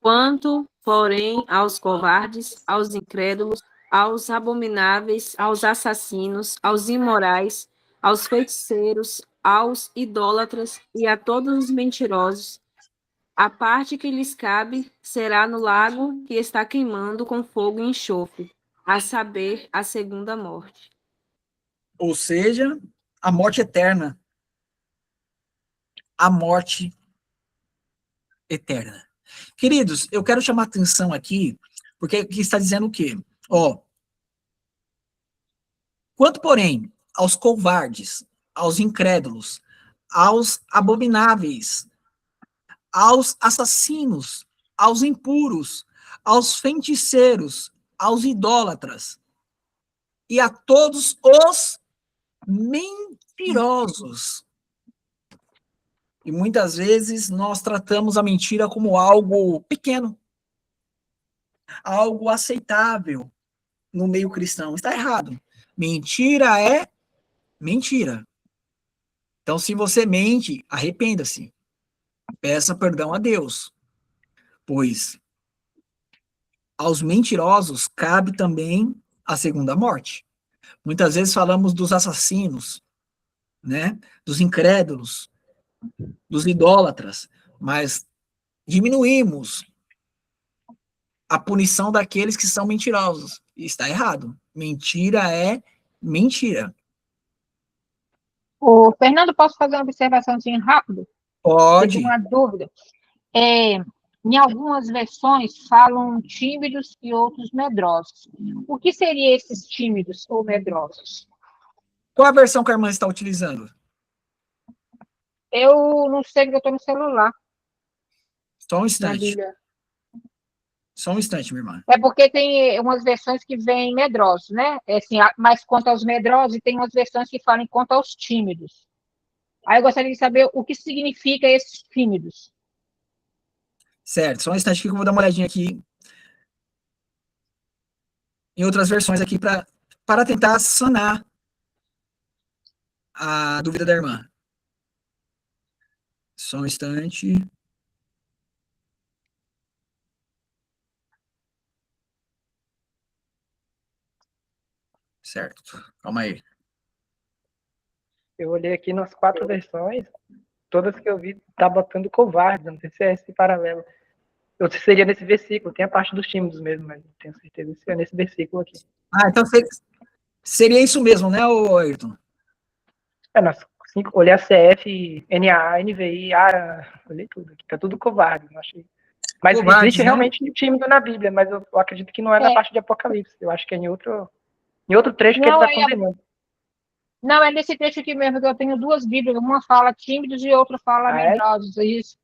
Quanto, porém, aos covardes, aos incrédulos, aos abomináveis, aos assassinos, aos imorais, aos feiticeiros, aos idólatras e a todos os mentirosos, a parte que lhes cabe será no lago que está queimando com fogo e enxofre, a saber, a segunda morte. Ou seja, a morte eterna. A morte eterna. Queridos, eu quero chamar a atenção aqui, porque aqui está dizendo o quê? Ó, quanto, porém, aos covardes, aos incrédulos, aos abomináveis, aos assassinos, aos impuros, aos feiticeiros, aos idólatras e a todos os mentirosos. E muitas vezes nós tratamos a mentira como algo pequeno, algo aceitável no meio cristão. Está errado. Mentira é mentira. Então, se você mente, arrependa-se. Peça perdão a Deus, pois aos mentirosos cabe também a segunda morte. Muitas vezes falamos dos assassinos, né? Dos incrédulos, dos idólatras, mas diminuímos a punição daqueles que são mentirosos. E está errado. Mentira é mentira. Ô, Fernando, posso fazer uma observaçãozinha rápida? Tive Pode. uma dúvida. Em algumas versões falam tímidos e outros medrosos. O que seriam esses tímidos ou medrosos? Qual a versão que a irmã está utilizando? Eu não sei porque eu estou no celular, Só um na instante. Bíblia. Só um instante, minha irmã. É porque tem umas versões que vêm medrosos, né? É assim, mais quanto aos medrosos, e tem umas versões que falam quanto aos tímidos. Aí eu gostaria de saber o que significa esses tímidos. Certo, só um instante que eu vou dar uma olhadinha aqui em outras versões aqui para tentar sanar a dúvida da irmã. Só um instante. Certo, calma aí. Eu olhei aqui nas 4 versões, todas que eu vi tá botando covarde, não sei se é esse paralelo. Eu seria nesse versículo, tem a parte dos tímidos mesmo, mas não tenho certeza se é nesse versículo aqui. Ah, então seria isso mesmo, né, Ayrton? Nas 5, olhei a CF, NA, NVI, ARA, olhei tudo aqui, tá tudo covarde, não achei. Mas Covardes, existe né? realmente um tímido na Bíblia, mas eu acredito que não é na parte de Apocalipse, eu acho que é em outro trecho que ele está condenando. Não, é nesse trecho aqui mesmo, que eu tenho duas Bíblias, uma fala tímidos e outra fala medrosos, é isso.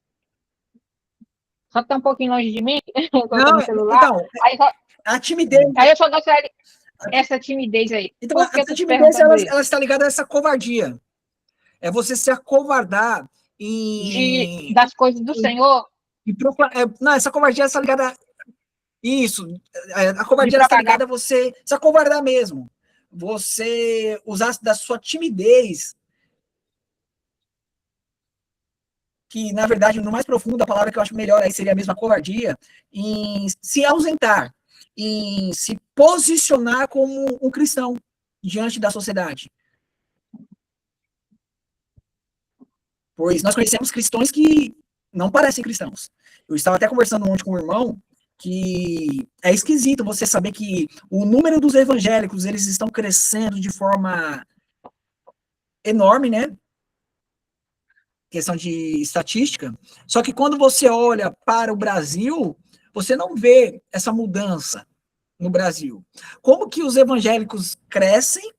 Só que tá um pouquinho longe de mim, eu estou Não, no celular. então, Aí, a timidez. aí eu só gostaria essa timidez aí. Então, Por que eu essa tô te timidez, perguntando isso? ela está ligada a essa covardia. É você se acovardar Das coisas do Senhor e procurar. Não, essa covardia está ligada a isso. A covardia está propagar. ligada a você se acovardar mesmo. Você usar da sua timidez, que na verdade, no mais profundo, a palavra que eu acho melhor aí seria a mesma covardia, em se ausentar, em se posicionar como um cristão diante da sociedade. Pois nós conhecemos cristãos que não parecem cristãos. Eu estava até conversando ontem com um irmão que é esquisito você saber que o número dos evangélicos, eles estão crescendo de forma enorme, né? Questão de estatística. Só que quando você olha para o Brasil, você não vê essa mudança no Brasil. Como que os evangélicos crescem,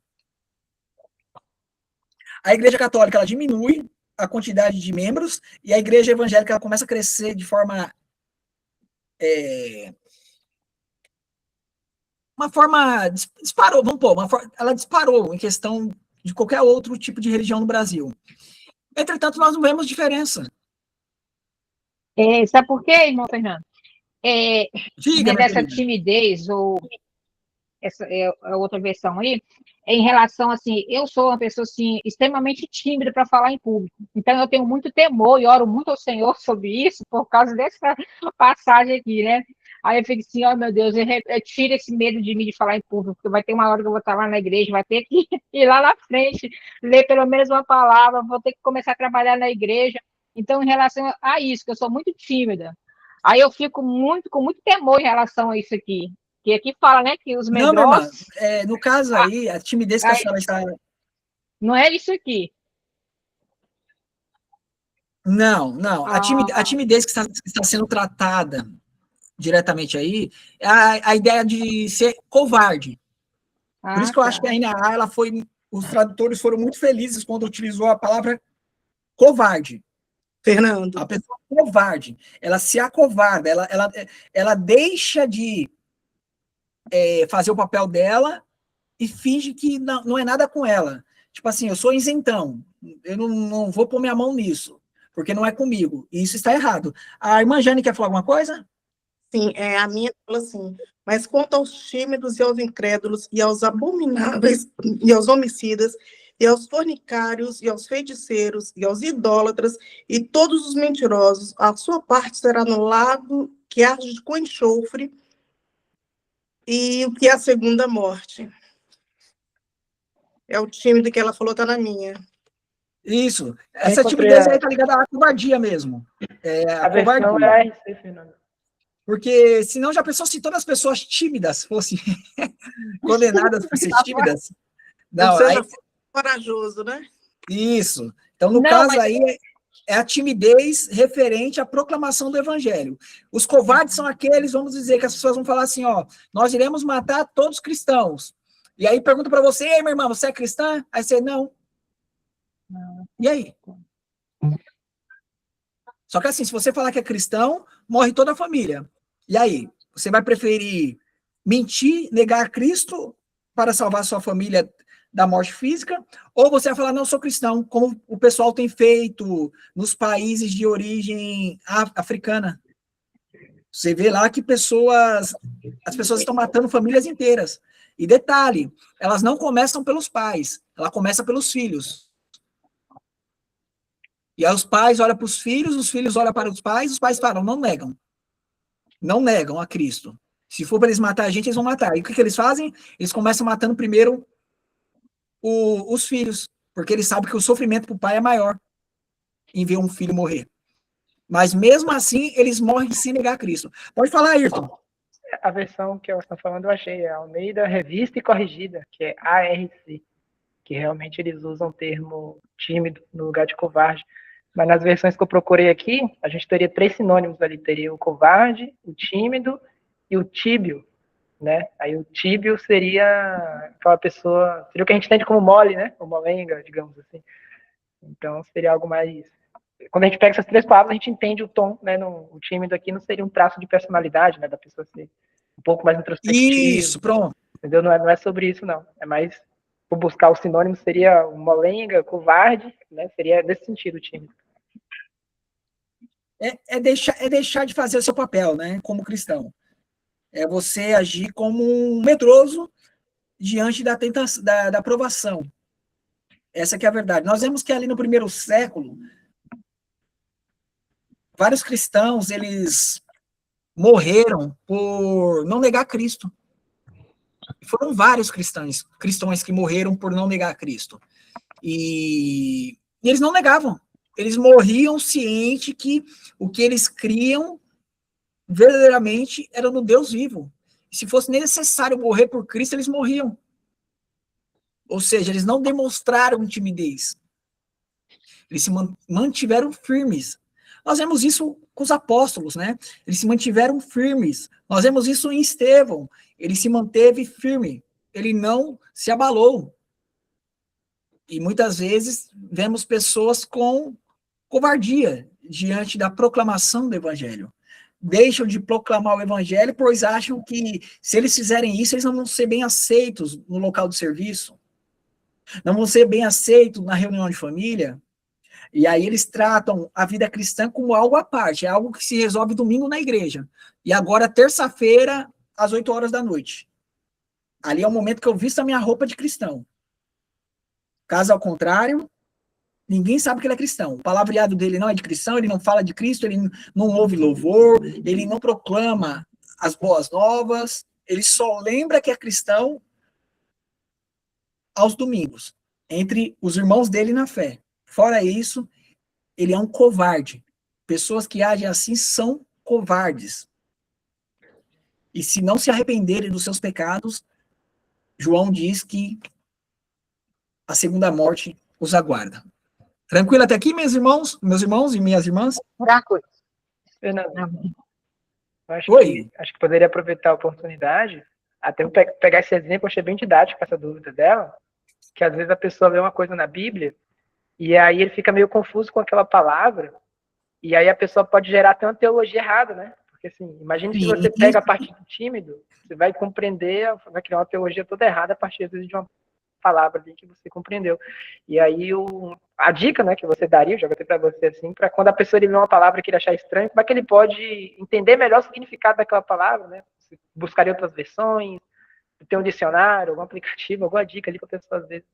a Igreja Católica ela diminui a quantidade de membros e a Igreja Evangélica ela começa a crescer de forma uma forma disparou, vamos pôr, ela disparou em questão de qualquer outro tipo de religião no Brasil. Entretanto, nós não vemos diferença. Sabe por quê, irmão Fernando? Diga, minha Dessa querida. timidez, ou essa é a outra versão aí, em relação, assim, eu sou uma pessoa, assim, extremamente tímida para falar em público. Então, eu tenho muito temor e oro muito ao Senhor sobre isso, por causa dessa passagem aqui, né? Aí eu fico assim, oh meu Deus, tira esse medo de mim de falar em público, porque vai ter uma hora que eu vou estar lá na igreja, vai ter que ir lá na frente, ler pelo menos uma palavra, vou ter que começar a trabalhar na igreja. Então, em relação a isso, que eu sou muito tímida, aí eu fico com muito temor em relação a isso aqui. Que aqui fala, né, que os Não, minha irmã, medrosos... no caso aí, a timidez que a senhora está... Não é isso aqui. Não. A timidez que está sendo tratada diretamente aí é a ideia de ser covarde. Por isso que eu acho que a NAA, os tradutores foram muito felizes quando utilizou a palavra covarde. Fernando. A pessoa covarde, ela se acovarda, ela deixa de fazer o papel dela e finge que não é nada com ela. Tipo assim, eu sou isentão, eu não vou pôr minha mão nisso, porque não é comigo. E isso está errado. A irmã Jane quer falar alguma coisa? Sim, a minha fala assim, mas quanto aos tímidos e aos incrédulos, e aos abomináveis, e aos homicidas, e aos fornicários, e aos feiticeiros, e aos idólatras, e todos os mentirosos, a sua parte será no lago que arde com enxofre, e o que é a segunda morte. É o tímido que ela falou, está na minha. Isso. Essa timidez aí tá ligada à covardia mesmo. A versão é a RC, Fernando. Porque senão já pensou se todas as pessoas tímidas fossem condenadas por ser tímidas? Não, Você já foi corajoso, né? Isso. Então, no caso aí, é a timidez referente à proclamação do evangelho. Os covardes são aqueles, vamos dizer, que as pessoas vão falar assim, ó, nós iremos matar todos os cristãos. E aí pergunta para você, ei, minha irmã, você é cristã? Aí você, não. E aí? Só que assim, se você falar que é cristão, morre toda a família. E aí? Você vai preferir mentir, negar Cristo para salvar sua família da morte física? Ou você vai falar, não, sou cristão, como o pessoal tem feito nos países de origem africana? Você vê lá que as pessoas estão matando famílias inteiras. E detalhe, elas não começam pelos pais, ela começa pelos filhos. E aí os pais olham para os filhos olham para os pais falam, não negam. Não negam a Cristo. Se for para eles matar a gente, eles vão matar. E o que eles fazem? Eles começam matando primeiro os filhos, porque eles sabem que o sofrimento para o pai é maior em ver um filho morrer. Mas mesmo assim, eles morrem sem negar a Cristo. Pode falar, Ayrton. A versão que eu estou falando, eu achei, é Almeida Revista e Corrigida, que é ARC, que realmente eles usam o termo tímido no lugar de covarde. Mas nas versões que eu procurei aqui, a gente teria 3 sinônimos ali, teria o covarde, o tímido e o tíbio, né? Aí o tíbio seria aquela pessoa, seria o que a gente entende como mole, né? Ou molenga, digamos assim. Então seria algo mais... Quando a gente pega essas 3 palavras, a gente entende o tom, né? O tímido aqui não seria um traço de personalidade, né? Da pessoa ser um pouco mais introspectiva. Isso, pronto. Entendeu? Não é sobre isso, não. É mais, por buscar o sinônimo, seria um molenga, covarde, né? Seria nesse sentido o tímido. É deixar de fazer o seu papel, né? Como cristão. É você agir como um medroso diante da tentação, da aprovação. Essa que é a verdade. Nós vemos que ali no primeiro século, vários cristãos, eles morreram por não negar Cristo. Foram vários cristãos que morreram por não negar Cristo. E eles não negavam. Eles morriam ciente que o que eles criam verdadeiramente eram no Deus vivo. E se fosse necessário morrer por Cristo, eles morriam. Ou seja, eles não demonstraram timidez. Eles se mantiveram firmes. Nós vemos isso com os apóstolos, né? Eles se mantiveram firmes. Nós vemos isso em Estevão. Ele se manteve firme. Ele não se abalou. E muitas vezes vemos pessoas com covardia diante da proclamação do evangelho. Deixam de proclamar o evangelho, pois acham que se eles fizerem isso, eles não vão ser bem aceitos no local de serviço. Não vão ser bem aceitos na reunião de família. E aí eles tratam a vida cristã como algo à parte, é algo que se resolve domingo na igreja. E agora, terça-feira, às 8 horas da noite. Ali é o momento que eu visto a minha roupa de cristão. Caso ao contrário, ninguém sabe que ele é cristão. O palavreado dele não é de cristão, ele não fala de Cristo, ele não ouve louvor, ele não proclama as boas novas, ele só lembra que é cristão aos domingos, entre os irmãos dele na fé. Fora isso, ele é um covarde. Pessoas que agem assim são covardes. E se não se arrependerem dos seus pecados, João diz que a segunda morte os aguarda. Tranquilo até aqui, meus irmãos e minhas irmãs? Tranquilo. Fernando, Oi. acho que poderia aproveitar a oportunidade, até pegar esse exemplo, eu achei bem didático essa dúvida dela, que às vezes a pessoa lê uma coisa na Bíblia, e aí ele fica meio confuso com aquela palavra, e aí a pessoa pode gerar até uma teologia errada, né? Porque assim, imagine se você pega a parte do tímido, você vai compreender, vai criar uma teologia toda errada a partir de uma palavra ali que você compreendeu. E aí a dica, né, que você daria, eu já botei para você assim, para quando a pessoa lê uma palavra que ele achar estranho, como é que ele pode entender melhor o significado daquela palavra, né? Buscaria outras versões, ter um dicionário, algum aplicativo, alguma dica ali para a pessoa às vezes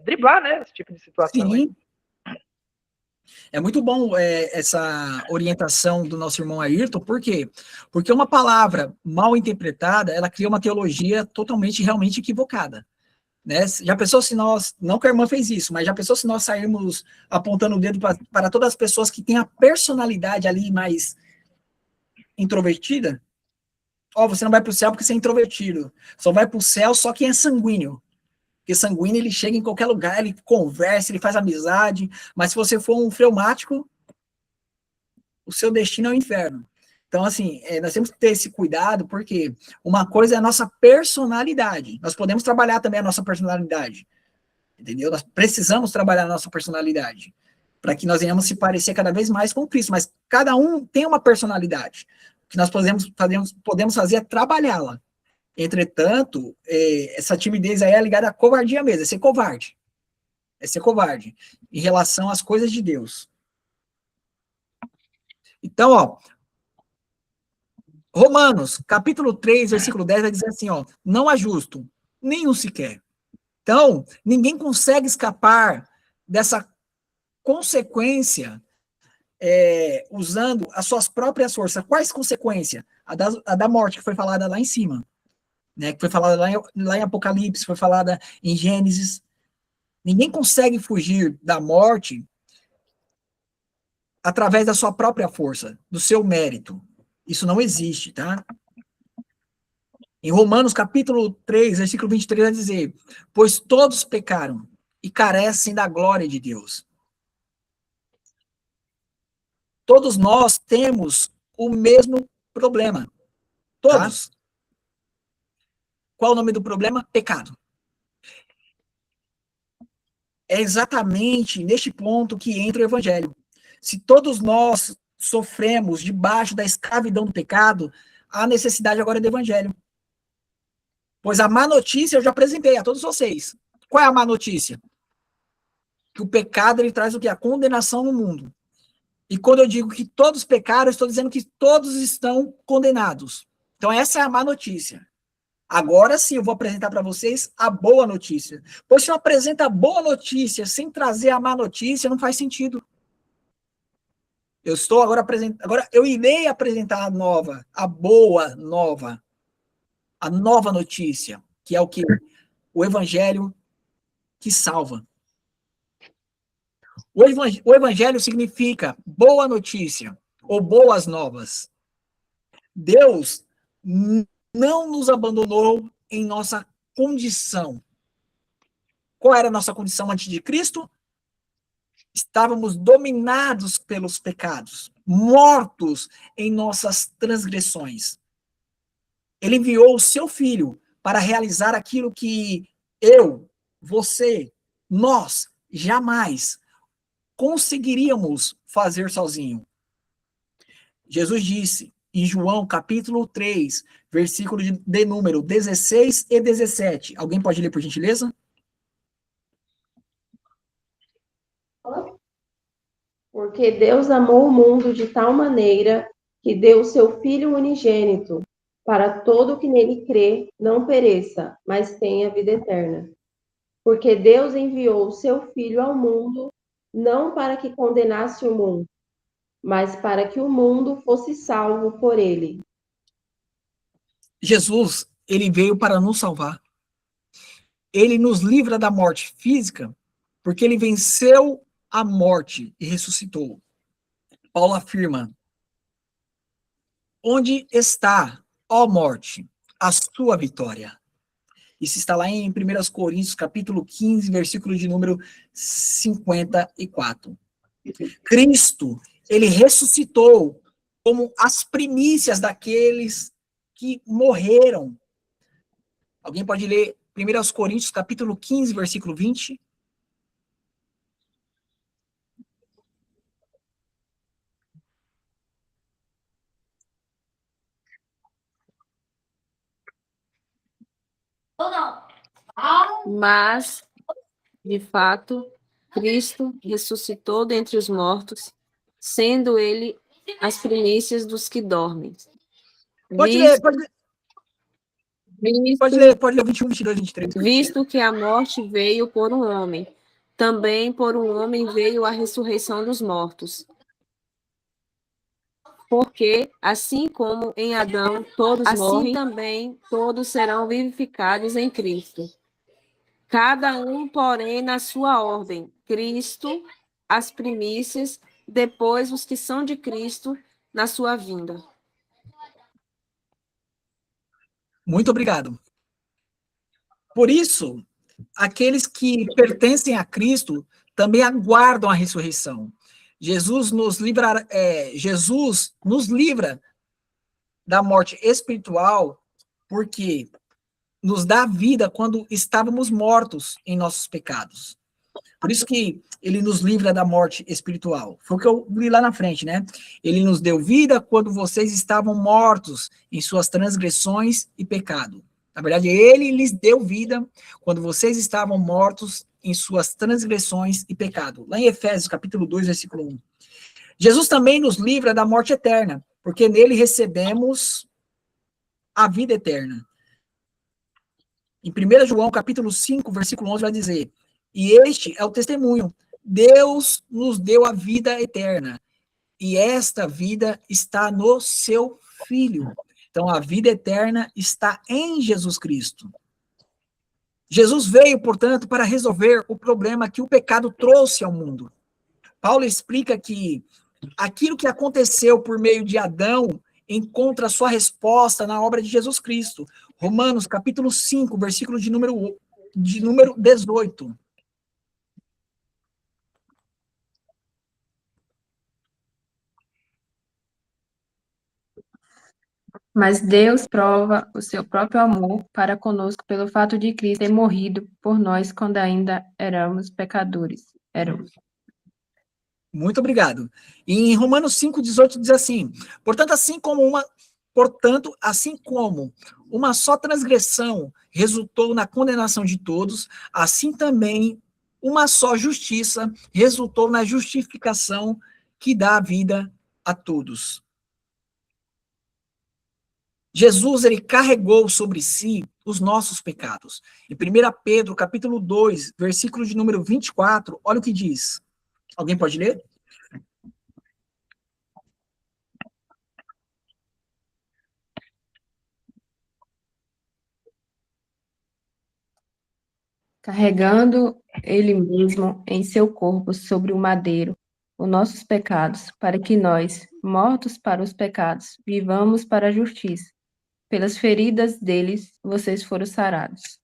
driblar, né, esse tipo de situação. Sim. É muito bom essa orientação do nosso irmão Ayrton, por quê? Porque uma palavra mal interpretada, ela cria uma teologia totalmente, realmente equivocada. Né? Já pensou se nós, não que a irmã fez isso, mas já pensou se nós sairmos apontando o dedo para todas as pessoas que têm a personalidade ali mais introvertida? Ó, você não vai para o céu porque você é introvertido. Só vai para o céu só quem é sanguíneo. Porque sanguíneo, ele chega em qualquer lugar, ele conversa, ele faz amizade, mas se você for um fleumático, o seu destino é o inferno. Então, assim, nós temos que ter esse cuidado, porque uma coisa é a nossa personalidade. Nós podemos trabalhar também a nossa personalidade, entendeu? Nós precisamos trabalhar a nossa personalidade, para que nós venhamos se parecer cada vez mais com Cristo, mas cada um tem uma personalidade. O que nós podemos fazer é trabalhá-la. Entretanto, essa timidez aí é ligada à covardia mesmo, é ser covarde. É ser covarde em relação às coisas de Deus. Então, ó, Romanos, capítulo 3, versículo 10, vai dizer assim, ó, não há justo, nenhum sequer. Então, ninguém consegue escapar dessa consequência usando as suas próprias forças. Quais consequências? A da morte, que foi falada lá em cima. Né, que foi falada lá em Apocalipse, foi falada em Gênesis. Ninguém consegue fugir da morte através da sua própria força, do seu mérito. Isso não existe, tá? Em Romanos, capítulo 3, versículo 23, vai dizer, pois todos pecaram e carecem da glória de Deus. Todos nós temos o mesmo problema. Todos. Tá? Qual o nome do problema? Pecado. É exatamente neste ponto que entra o evangelho. Se todos nós sofremos debaixo da escravidão do pecado, há necessidade agora do evangelho. Pois a má notícia eu já apresentei a todos vocês. Qual é a má notícia? Que o pecado ele traz o quê? A condenação no mundo. E quando eu digo que todos pecaram, eu estou dizendo que todos estão condenados. Então essa é a má notícia. Agora sim eu vou apresentar para vocês a boa notícia. Pois se eu apresento a boa notícia sem trazer a má notícia, não faz sentido. Eu estou agora eu irei apresentar a boa nova, a nova notícia, que é o que? O evangelho que salva. O evangelho significa boa notícia, ou boas novas. Deus não nos abandonou em nossa condição. Qual era a nossa condição antes de Cristo? Estávamos dominados pelos pecados, mortos em nossas transgressões. Ele enviou o seu filho para realizar aquilo que eu, você, nós jamais conseguiríamos fazer sozinho. Jesus disse em João capítulo 3, versículo de número 16 e 17. Alguém pode ler, por gentileza? Porque Deus amou o mundo de tal maneira que deu o seu Filho unigênito, para todo que nele crê não pereça, mas tenha vida eterna. Porque Deus enviou o seu Filho ao mundo, não para que condenasse o mundo, mas para que o mundo fosse salvo por ele. Jesus, ele veio para nos salvar. Ele nos livra da morte física, porque ele venceu a morte e ressuscitou. Paulo afirma: onde está, ó morte, a sua vitória? Isso está lá em 1 Coríntios, capítulo 15, versículo de número 54. Cristo, ele ressuscitou como as primícias daqueles que morreram. Alguém pode ler 1 Coríntios, capítulo 15, versículo 20? Mas, de fato, Cristo ressuscitou dentre os mortos, sendo ele as primícias dos que dormem. Pode ler, pode ler 21, 22, 23. Visto que a morte veio por um homem, também por um homem veio a ressurreição dos mortos. Porque, assim como em Adão todos morrem, também todos serão vivificados em Cristo. Cada um, porém, na sua ordem. Cristo, as primícias, depois os que são de Cristo, na sua vinda. Muito obrigado. Por isso, aqueles que pertencem a Cristo também aguardam a ressurreição. Jesus nos livra da morte espiritual, porque nos dá vida quando estávamos mortos em nossos pecados. Por isso que ele nos livra da morte espiritual. Foi o que eu li lá na frente, né? Ele nos deu vida quando vocês estavam mortos em suas transgressões e pecado. Na verdade, ele lhes deu vida quando vocês estavam mortos em suas transgressões e pecado. Lá em Efésios, capítulo 2, versículo 1. Jesus também nos livra da morte eterna, porque nele recebemos a vida eterna. Em 1 João, capítulo 5, versículo 11, vai dizer: e este é o testemunho. Deus nos deu a vida eterna. E esta vida está no seu Filho. Então, a vida eterna está em Jesus Cristo. Jesus veio, portanto, para resolver o problema que o pecado trouxe ao mundo. Paulo explica que aquilo que aconteceu por meio de Adão encontra sua resposta na obra de Jesus Cristo. Romanos, capítulo 5, versículo de número 18. Mas Deus prova o seu próprio amor para conosco pelo fato de Cristo ter morrido por nós quando ainda éramos pecadores. Muito obrigado. E em Romanos 5,18 diz assim: portanto, assim como uma só transgressão resultou na condenação de todos, assim também uma só justiça resultou na justificação que dá a vida a todos. Jesus, ele carregou sobre si os nossos pecados. Em 1 Pedro, capítulo 2, versículo de número 24, olha o que diz. Alguém pode ler? Carregando ele mesmo em seu corpo sobre o madeiro os nossos pecados, para que nós, mortos para os pecados, vivamos para a justiça. Pelas feridas deles, vocês foram sarados.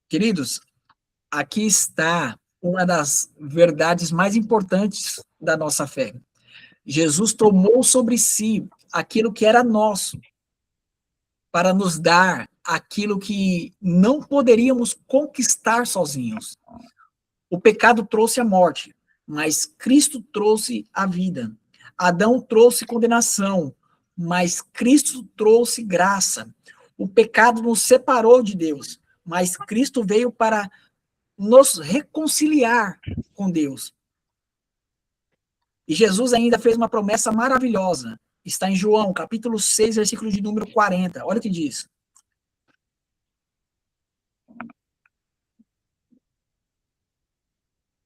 Queridos, aqui está uma das verdades mais importantes da nossa fé. Jesus tomou sobre si aquilo que era nosso, para nos dar aquilo que não poderíamos conquistar sozinhos. O pecado trouxe a morte, mas Cristo trouxe a vida. Adão trouxe condenação, mas Cristo trouxe graça. O pecado nos separou de Deus, mas Cristo veio para nos reconciliar com Deus. E Jesus ainda fez uma promessa maravilhosa. Está em João, capítulo 6, versículo de número 40. Olha o que diz.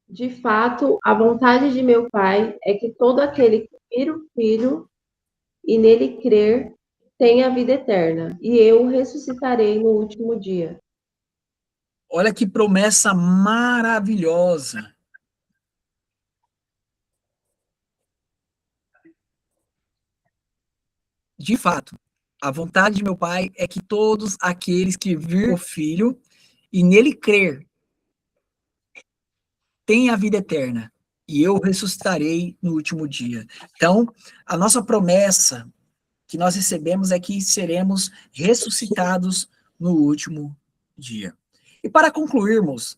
De fato, a vontade de meu Pai é que todo aquele que vira o Filho e nele crer tenha a vida eterna, e eu o ressuscitarei no último dia. Olha que promessa maravilhosa. De fato, a vontade de meu Pai é que todos aqueles que viram o Filho e nele crer tenham a vida eterna, e eu o ressuscitarei no último dia. Então, a nossa promessa que nós recebemos é que seremos ressuscitados no último dia. E para concluirmos,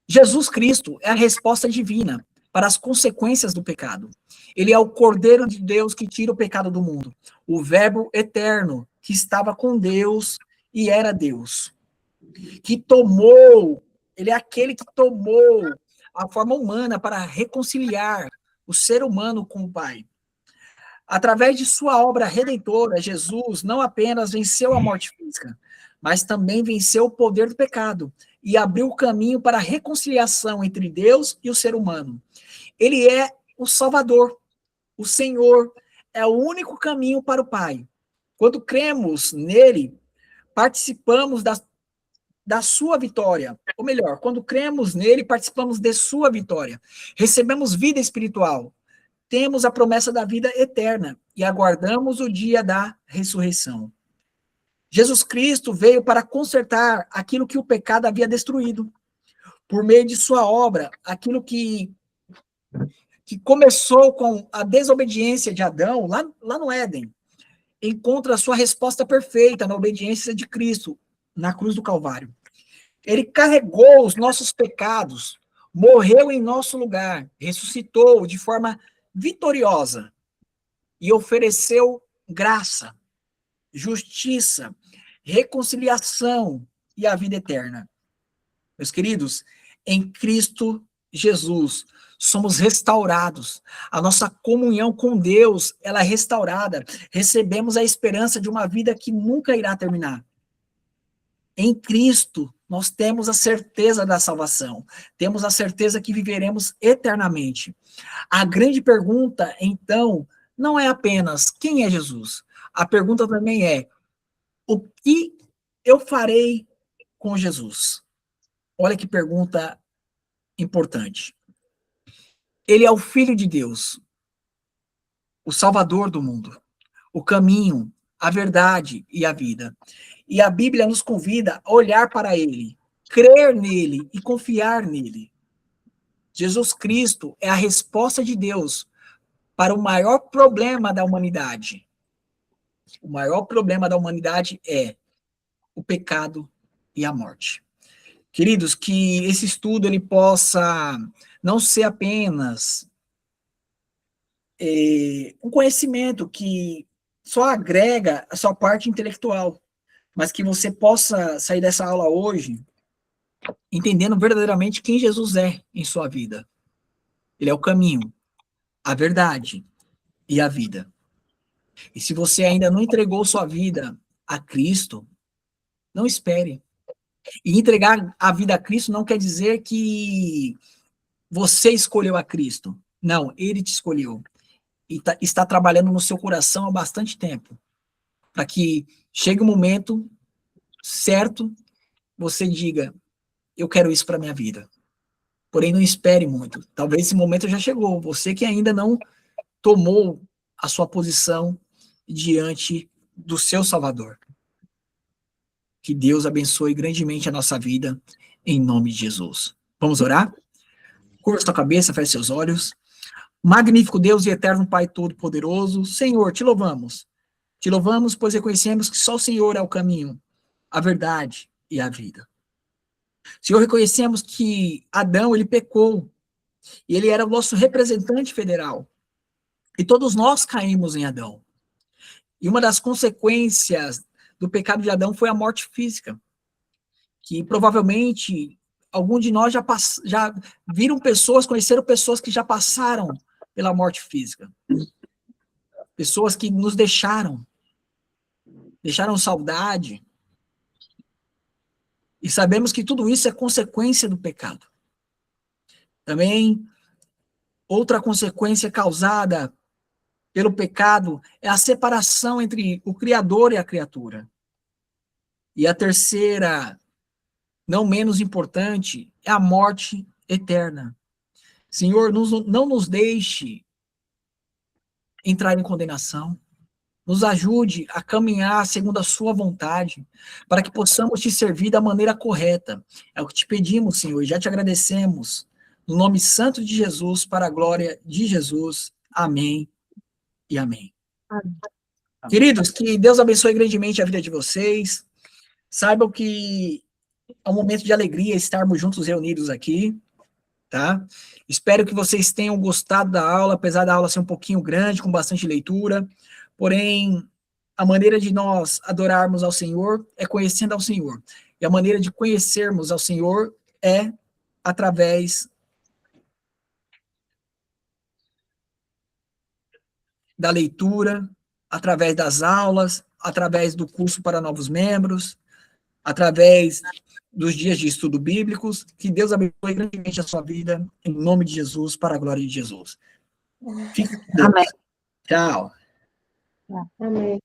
Jesus Cristo é a resposta divina para as consequências do pecado. Ele é o Cordeiro de Deus que tira o pecado do mundo. O Verbo eterno que estava com Deus e era Deus. Que tomou, ele é aquele que tomou a forma humana para reconciliar o ser humano com o Pai. Através de sua obra redentora, Jesus não apenas venceu a morte física, mas também venceu o poder do pecado e abriu o caminho para a reconciliação entre Deus e o ser humano. Ele é o Salvador, o Senhor, é o único caminho para o Pai. Quando cremos nele, participamos da sua vitória. Ou melhor, quando cremos nele, participamos de sua vitória. Recebemos vida espiritual. Temos a promessa da vida eterna e aguardamos o dia da ressurreição. Jesus Cristo veio para consertar aquilo que o pecado havia destruído. Por meio de sua obra, aquilo que começou com a desobediência de Adão, lá no Éden, encontra a sua resposta perfeita na obediência de Cristo, na cruz do Calvário. Ele carregou os nossos pecados, morreu em nosso lugar, ressuscitou de forma vitoriosa e ofereceu graça, justiça, reconciliação e a vida eterna. Meus queridos, em Cristo Jesus, somos restaurados. A nossa comunhão com Deus, ela é restaurada. Recebemos a esperança de uma vida que nunca irá terminar. Em Cristo, nós temos a certeza da salvação. Temos a certeza que viveremos eternamente. A grande pergunta, então, não é apenas quem é Jesus. A pergunta também é: o que eu farei com Jesus? Olha que pergunta importante. Ele é o Filho de Deus, o Salvador do mundo, o caminho, a verdade e a vida. E a Bíblia nos convida a olhar para ele, crer nele e confiar nele. Jesus Cristo é a resposta de Deus para o maior problema da humanidade. O maior problema da humanidade é o pecado e a morte. Queridos, que esse estudo ele possa não ser apenas um conhecimento que só agrega a sua parte intelectual, mas que você possa sair dessa aula hoje entendendo verdadeiramente quem Jesus é em sua vida. Ele é o caminho, a verdade e a vida. E se você ainda não entregou sua vida a Cristo, não espere. E entregar a vida a Cristo não quer dizer que você escolheu a Cristo. Não, ele te escolheu. E está trabalhando no seu coração há bastante tempo. Para que chegue o momento certo, você diga: eu quero isso para minha vida. Porém, não espere muito. Talvez esse momento já chegou. Você que ainda não tomou a sua posição diante do seu Salvador. Que Deus abençoe grandemente a nossa vida, em nome de Jesus. Vamos orar? Curva sua cabeça, feche seus olhos. Magnífico Deus e eterno Pai Todo-Poderoso, Senhor, te louvamos. Te louvamos, pois reconhecemos que só o Senhor é o caminho, a verdade e a vida. Senhor, reconhecemos que Adão, ele pecou, e ele era o nosso representante federal. E todos nós caímos em Adão. E uma das consequências do pecado de Adão foi a morte física, que provavelmente algum de nós já viram pessoas, conheceram pessoas que já passaram pela morte física. Pessoas que nos deixaram saudade. E sabemos que tudo isso é consequência do pecado. Também, outra consequência causada pelo pecado é a separação entre o Criador e a criatura. E a terceira, não menos importante, é a morte eterna. Senhor, não nos deixe entrar em condenação. Nos ajude a caminhar segundo a sua vontade, para que possamos te servir da maneira correta. É o que te pedimos, Senhor, e já te agradecemos. No nome santo de Jesus, para a glória de Jesus. Amém e amém. Amém. Queridos, que Deus abençoe grandemente a vida de vocês. Saibam que é um momento de alegria estarmos juntos reunidos aqui, tá? Espero que vocês tenham gostado da aula, apesar da aula ser um pouquinho grande, com bastante leitura. Porém, a maneira de nós adorarmos ao Senhor é conhecendo ao Senhor. E a maneira de conhecermos ao Senhor é através da leitura, através das aulas, através do curso para novos membros, através dos dias de estudo bíblicos. Que Deus abençoe grandemente a sua vida, em nome de Jesus, para a glória de Jesus. Fique com Deus. Amém. Tchau. Amém.